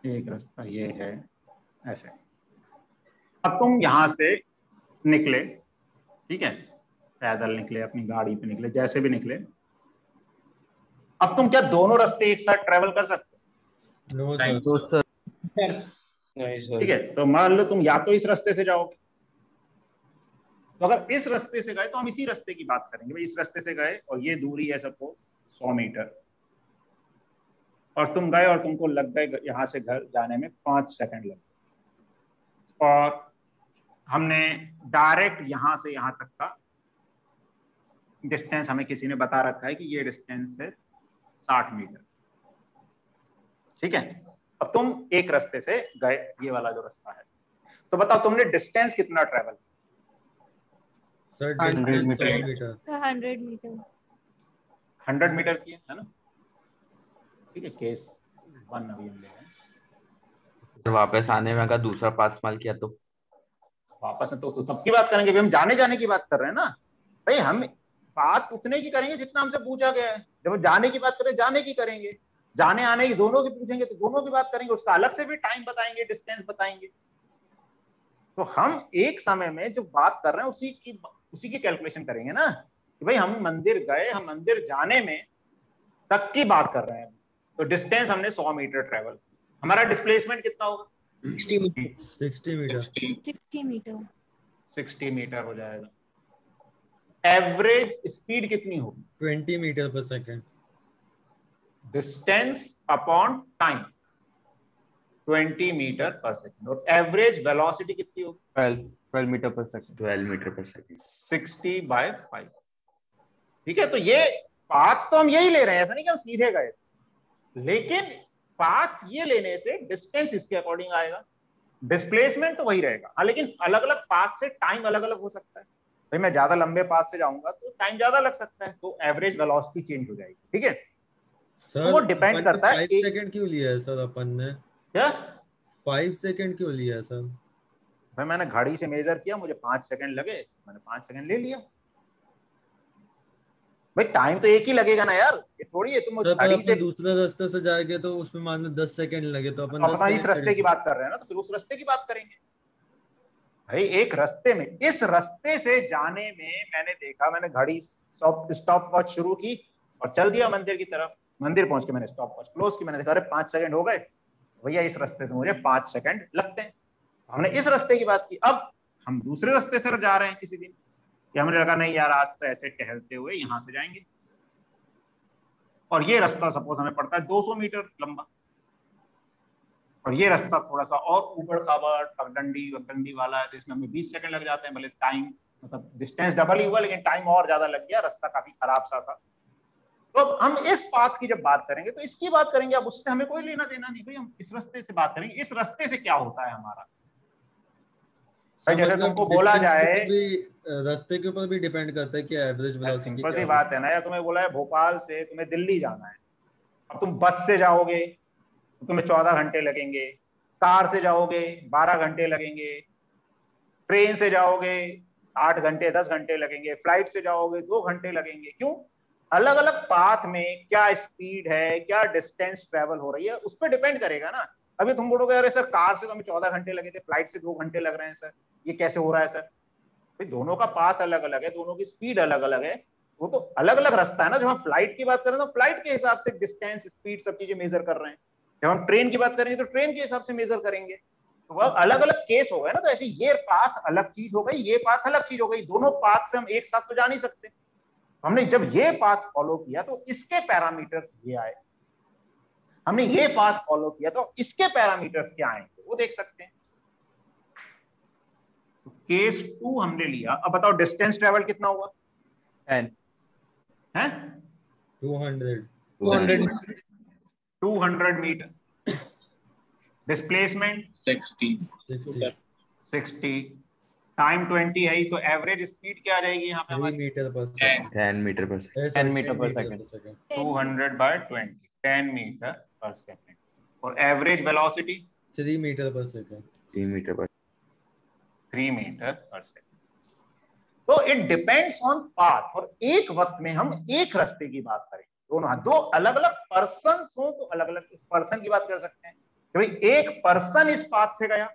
एक रास्ता ये है, ऐसे। अब तुम यहां से निकले, ठीक है, पैदल निकले, अपनी गाड़ी पे निकले, जैसे भी निकले। अब तुम क्या दोनों रास्ते एक साथ ट्रेवल कर सकते हो? No Time. सर। तो सर नहीं ठीक सर। है, तो मान लो तुम या तो इस रास्ते से जाओगे, तो अगर इस रास्ते से गए तो हम इसी रास्ते की बात करेंगे। भाई इस रास्ते से गए और ये दूरी है सपोज 100 मीटर, और तुम गए और तुमको लग गए यहां से घर जाने में 5 सेकंड लग गए, और हमने डायरेक्ट यहां से यहां तक का डिस्टेंस हमें किसी ने बता रखा है कि ये डिस्टेंस है 60 मीटर। ठीक है, अब तुम एक रास्ते से गए, ये वाला जो रास्ता है, तो बताओ तुमने डिस्टेंस कितना travel? Sir 100 distance 100 metre. Metre. 100 metre. 100 metre की है ना? ठीक है, केस 1 अभी हम ले रहे हैं। तो वापस आने में अगर दूसरा पास माल किया तो? वापस है तो तब की बात करेंगे, अभी हम जाने जाने की बात कर रहे हैं ना भाई। हम बात उतने की करेंगे जितना हमसे पूछा गया है। जब जाने की बात करें जाने की करेंगे, जाने आने की दोनों की पूछेंगे तो दोनों की बात करेंगे, उसका अलग से भी टाइम बताएंगे, डिस्टेंस बताएंगे। तो हम एक समय में जो बात कर रहे हैं उसी की कैलकुलेशन करेंगे ना, कि भाई हम मंदिर गए, हम मंदिर जाने में तक की बात कर रहे हैं। तो डिस्टेंस हमने 100 मीटर ट्रेवल, हमारा डिस्प्लेसमेंट कितना होगा? 60 मीटर। 60 मीटर। 60 मीटर। 60 मीटर हो जाएगा। एवरेज स्पीड कितनी होगी? 20 metre per second. Distance upon time 20 metre per second. और एवरेज वेलोसिटी कितनी होगी? 12 metre per second. 12 metre per second. 60/5। ठीक है, तो ये पाथ तो हम यही ले रहे हैं, ऐसा नहीं कि हम सीधे गए, लेकिन पाथ ये लेने से डिस्टेंस इसके अकॉर्डिंग आएगा, डिस्प्लेसमेंट तो वही रहेगा। हाँ, लेकिन अलग अलग पाथ से टाइम अलग अलग हो सकता है। भाई मैं ज्यादा लंबे पाथ से जाऊंगा तो टाइम ज्यादा लग सकता है, तो एवरेज वेलोसिटी चेंज हो जाएगी। ठीक है, सर तो वो डिपेंड करता है 5 सेकंड क्यों लिया है सर अपन ने? क्या 5 सेकंड क्यों लिया है सर? भाई मैंने घड़ी से मेजर किया, मुझे 5 सेकंड लगे, मैंने 5 सेकंड ले लिया। भाई टाइम तो एक ही लगेगा ना यार, ये थोड़ी है तुम सर पर घड़ी से अपन दूसरे रास्ते से जाएंगे तो उसमें मान लो 10 सेकंड लगे तो अपन 10 अपना इस सेकंड रास्ते की बात कर रहे हैं ना, तो फिर उस रास्ते की बात करेंगे। भाई एक रास्ते में, इस रास्ते से जाने में मैंने देखा, मैंने घड़ी स्टॉप वॉच शुरू की और चल दिया मंदिर की तरफ। मंदिर पहुंच के मैंने स्टॉप वॉच क्लोज की, मैंने देखा अरे 5 सेकंड हो गए, भैया इस रास्ते से मुझे 5 सेकंड लगते हैं। हमने इस रास्ते की बात की। अब हम दूसरे रास्ते से जा रहे हैं किसी दिन, या हमें लगा नहीं यार आज तो ऐसे टहलते हुए यहां से जाएंगे, और ये रास्ता सपोज हमें पड़ता है 200 मीटर लंबा, और ये रास्ता थोड़ा सा और ऊबड़ खाबड़ पगडंडी वाला है, तो इसमें हमें 20 सेकंड लग जाते हैं। भले टाइम मतलब डिस्टेंस डबल ही हुआ, लेकिन टाइम और ज्यादा लग गया, रास्ता काफी खराब सा था। तो अब हम इस पाथ की जब बात करेंगे तो इसकी बात करेंगे, अब उससे हमें कोई लेना देना नहीं, भाई हम इस रास्ते से बात करेंगे, इस रास्ते से क्या होता है हमारा। भाई जैसे तुमको बोला जाए, रास्ते के ऊपर भी डिपेंड करता है कि एवरेज वेलोसिटी सिंपल क्या सी है। बात है ना, या तुम्हें बोला है भोपाल से तुम्हें दिल्ली जाना है, अब तुम बस से जाओगे तो तुम्हें 14 घंटे लगेंगे, कार से जाओगे 12 घंटे लगेंगे, ट्रेन से जाओगे 8 घंटे 10 घंटे लगेंगे, फ्लाइट से जाओगे 2 घंटे लगेंगे। क्यों? अलग अलग पाथ में क्या स्पीड है, क्या डिस्टेंस ट्रेवल हो रही है, उस पर डिपेंड करेगा ना। अभी तुम बोलोगे अरे सर कार से तो हमें 14 घंटे लगे थे, फ्लाइट से 2 घंटे लग रहे हैं सर, ये कैसे हो रहा है सर? भाई दोनों का पाथ अलग अलग है, दोनों की स्पीड अलग अलग है, वो तो अलग अलग रास्ता है ना। जब हम फ्लाइट की बात करें तो फ्लाइट के हिसाब से डिस्टेंस स्पीड सब चीजें मेजर कर रहे हैं, जब हम ट्रेन की बात करेंगे तो ट्रेन के हिसाब से मेजर करेंगे। तो वह अलग अलग केस हो गए ना, तो ऐसे ये पाथ अलग चीज हो गई, ये पाथ अलग चीज हो गई, दोनों पाथ से हम एक साथ तो जा नहीं सकते। हमने जब ये पाथ फॉलो किया तो इसके पैरामीटर्स ये आए, हमने ये पाथ फॉलो किया तो इसके पैरामीटर्स क्या आएंगे वो देख सकते हैं। तो केस 2 हमने लिया। अब बताओ डिस्टेंस ट्रेवल कितना हुआ? 10 है 200 मीटर। डिस्प्लेसमेंट 60, टाइम 20 है, तो एवरेज स्पीड क्या आ जाएगी यहाँ पे 3 metre per second. 10 metre per second. 10 metre per second. 200/20 10 metre per second. और average velocity 3 metre per second. 3 metre पर 3 मीटर पर सेकंड। तो इट डिपेंड्स ऑन पाथ। और एक वक्त में हम एक रास्ते की बात करें, दोनों दो अलग अलग पर्सन हो तो अलग अलग इस पर्सन की बात कर सकते हैं कि भाई एक पर्सन इस पाथ से गया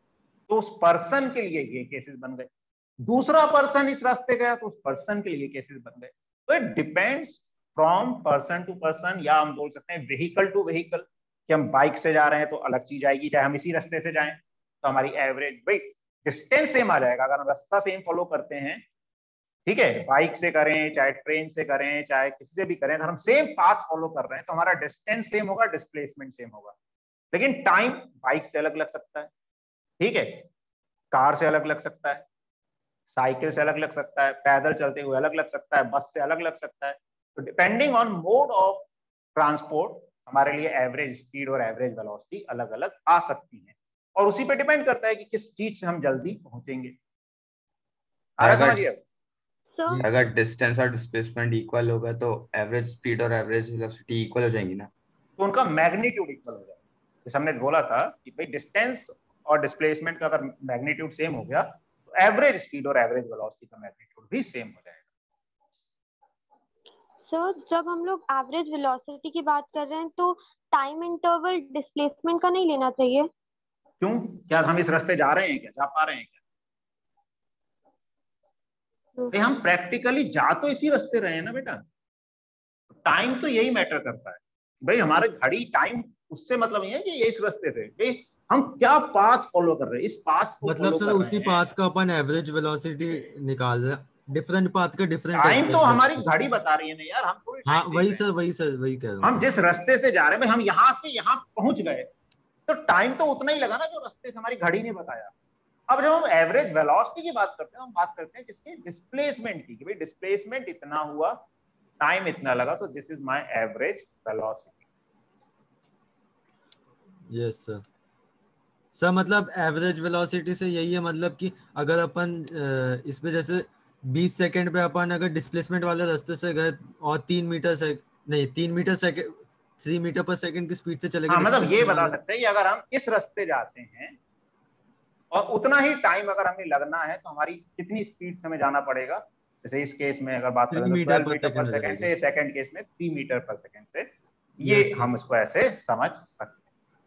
तो उस पर्सन के लिए ये केसेस बन गए, दूसरा पर्सन इस रास्ते गया तो उस पर्सन के लिए केसेस बन गए। तो it depends from person to person, या हम बोल सकते हैं व्हीकल टू व्हीकल, कि हम बाइक से जा रहे हैं तो अलग चीज आएगी, चाहे हम इसी रास्ते से जाएं तो हमारी एवरेज भाई डिस्टेंस सेम आ जाएगा अगर हम रास्ता सेम फॉलो करते हैं। ठीक है, बाइक से करें चाहे ट्रेन से करें चाहे किसी से भी करें, अगर हम सेम पाथ फॉलो कर रहे हैं तो हमारा डिस्टेंस सेम होगा, डिस्प्लेसमेंट सेम होगा। लेकिन टाइम बाइक से अलग लग सकता है, ठीक है, कार से अलग लग सकता है, साइकिल से अलग लग सकता है, पैदल चलते हुए अलग लग सकता है, बस से अलग लग सकता है। तो depending on mode of transport हमारे लिए एवरेज स्पीड और एवरेज वेलोसिटी अलग अलग आ सकती है, और उसी पे डिपेंड करता है कि किस चीज से हम जल्दी पहुंचेंगे। आ रहा समझिए? अगर डिस्टेंस और डिस्प्लेसमेंट इक्वल होगा तो एवरेज स्पीड और एवरेज वेलोसिटी इक्वल हो जाएंगी ना, तो उनका मैग्नीट्यूड इक्वल हो जाएगा। जैसे हमने बोला था कि भाई डिस्टेंस और डिस्प्लेसमेंट का अगर मैग्नीट्यूड सेम हो गया तो एवरेज स्पीड और एवरेज वेलोसिटी का मैग्नीट्यूड भी सेम हो जाएगा। सर जब हम लोग एवरेज वेलोसिटी की बात कर रहे हैं तो टाइम इंटरवल डिस्प्लेसमेंट का नहीं लेना चाहिए? क्यों? क्या हम इस रास्ते जा रहे हैं, क्या जा पा रहे हैं क्या? भाई हम प्रैक्टिकली जा तो इसी रास्ते रहे हैं ना बेटा, टाइम तो यही मैटर करता है। भाई हमारे घड़ी टाइम उससे मतलब नहीं है कि ये इस रास्ते से, भाई हम क्या पाथ फॉलो कर रहे हैं, इस पाथ को मतलब सर उसी पाथ का अपन एवरेज वेलोसिटी निकाल रहे हैं, डिफरेंट पाथ का डिफरेंट टाइम तो हमारी घड़ी बता रही है ना यार, हम थोड़ी हाँ वही सर वही कह रहा हूँ। हम जिस रास्ते से जा रहे हैं भाई, हम यहाँ से यहाँ पहुंच गए तो टाइम तो उतना ही लगा ना जो रास्ते से हमारी घड़ी ने बताया। अब जब हम एवरेज वेलोसिटी की बात करते हैं, हम बात करते हैं किसकी? डिस्प्लेसमेंट की, कि भाई डिस्प्लेसमेंट इतना हुआ, टाइम इतना लगा, तो this is my average velocity. Yes sir. Sir मतलब एवरेज वेलोसिटी से यही है, मतलब कि अगर अपन इस पे जैसे 20 सेकंड पे अपन अगर डिस्प्लेसमेंट वाले रास्ते से गए और 3 मीटर से नहीं 3 metre second 3 metre per second की स्पीड से चले गए, हाँ, मतलब ये बता सकते हैं कि अगर हम इस रास्ते जाते हैं और उतना ही टाइम अगर हमें लगना है तो हमारी कितनी स्पीड से हमें जाना पड़ेगा। जैसे इस केस में अगर बात करें तो 12 मीटर पर सेकंड से, सेकंड केस में 3 मीटर पर सेकंड से, ये हम इसको ऐसे समझ सकते हैं।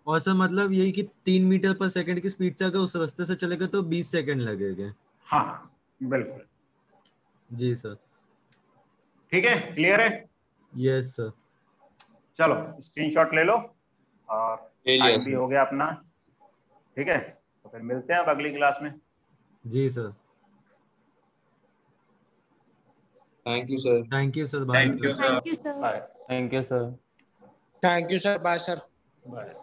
और सर मतलब यही कि 3 मीटर पर सेकंड की स्पीड से अगर उस रास्ते से चलेगा तो 20 सेकंड लगेगा। हाँ बिल्कुल जी सर। ठीक है, क्लियर है? Yes sir. चलो स्क्रीनशॉट ले लो और टाइम भी सर। हो गया अपना। ठीक है, तो फिर मिलते हैं अब अगली क्लास में। जी sir. Thank you sir. Thank you sir. Bye thank you sir. Sir. Thank you sir. Thank you sir. Bye sir. Bye.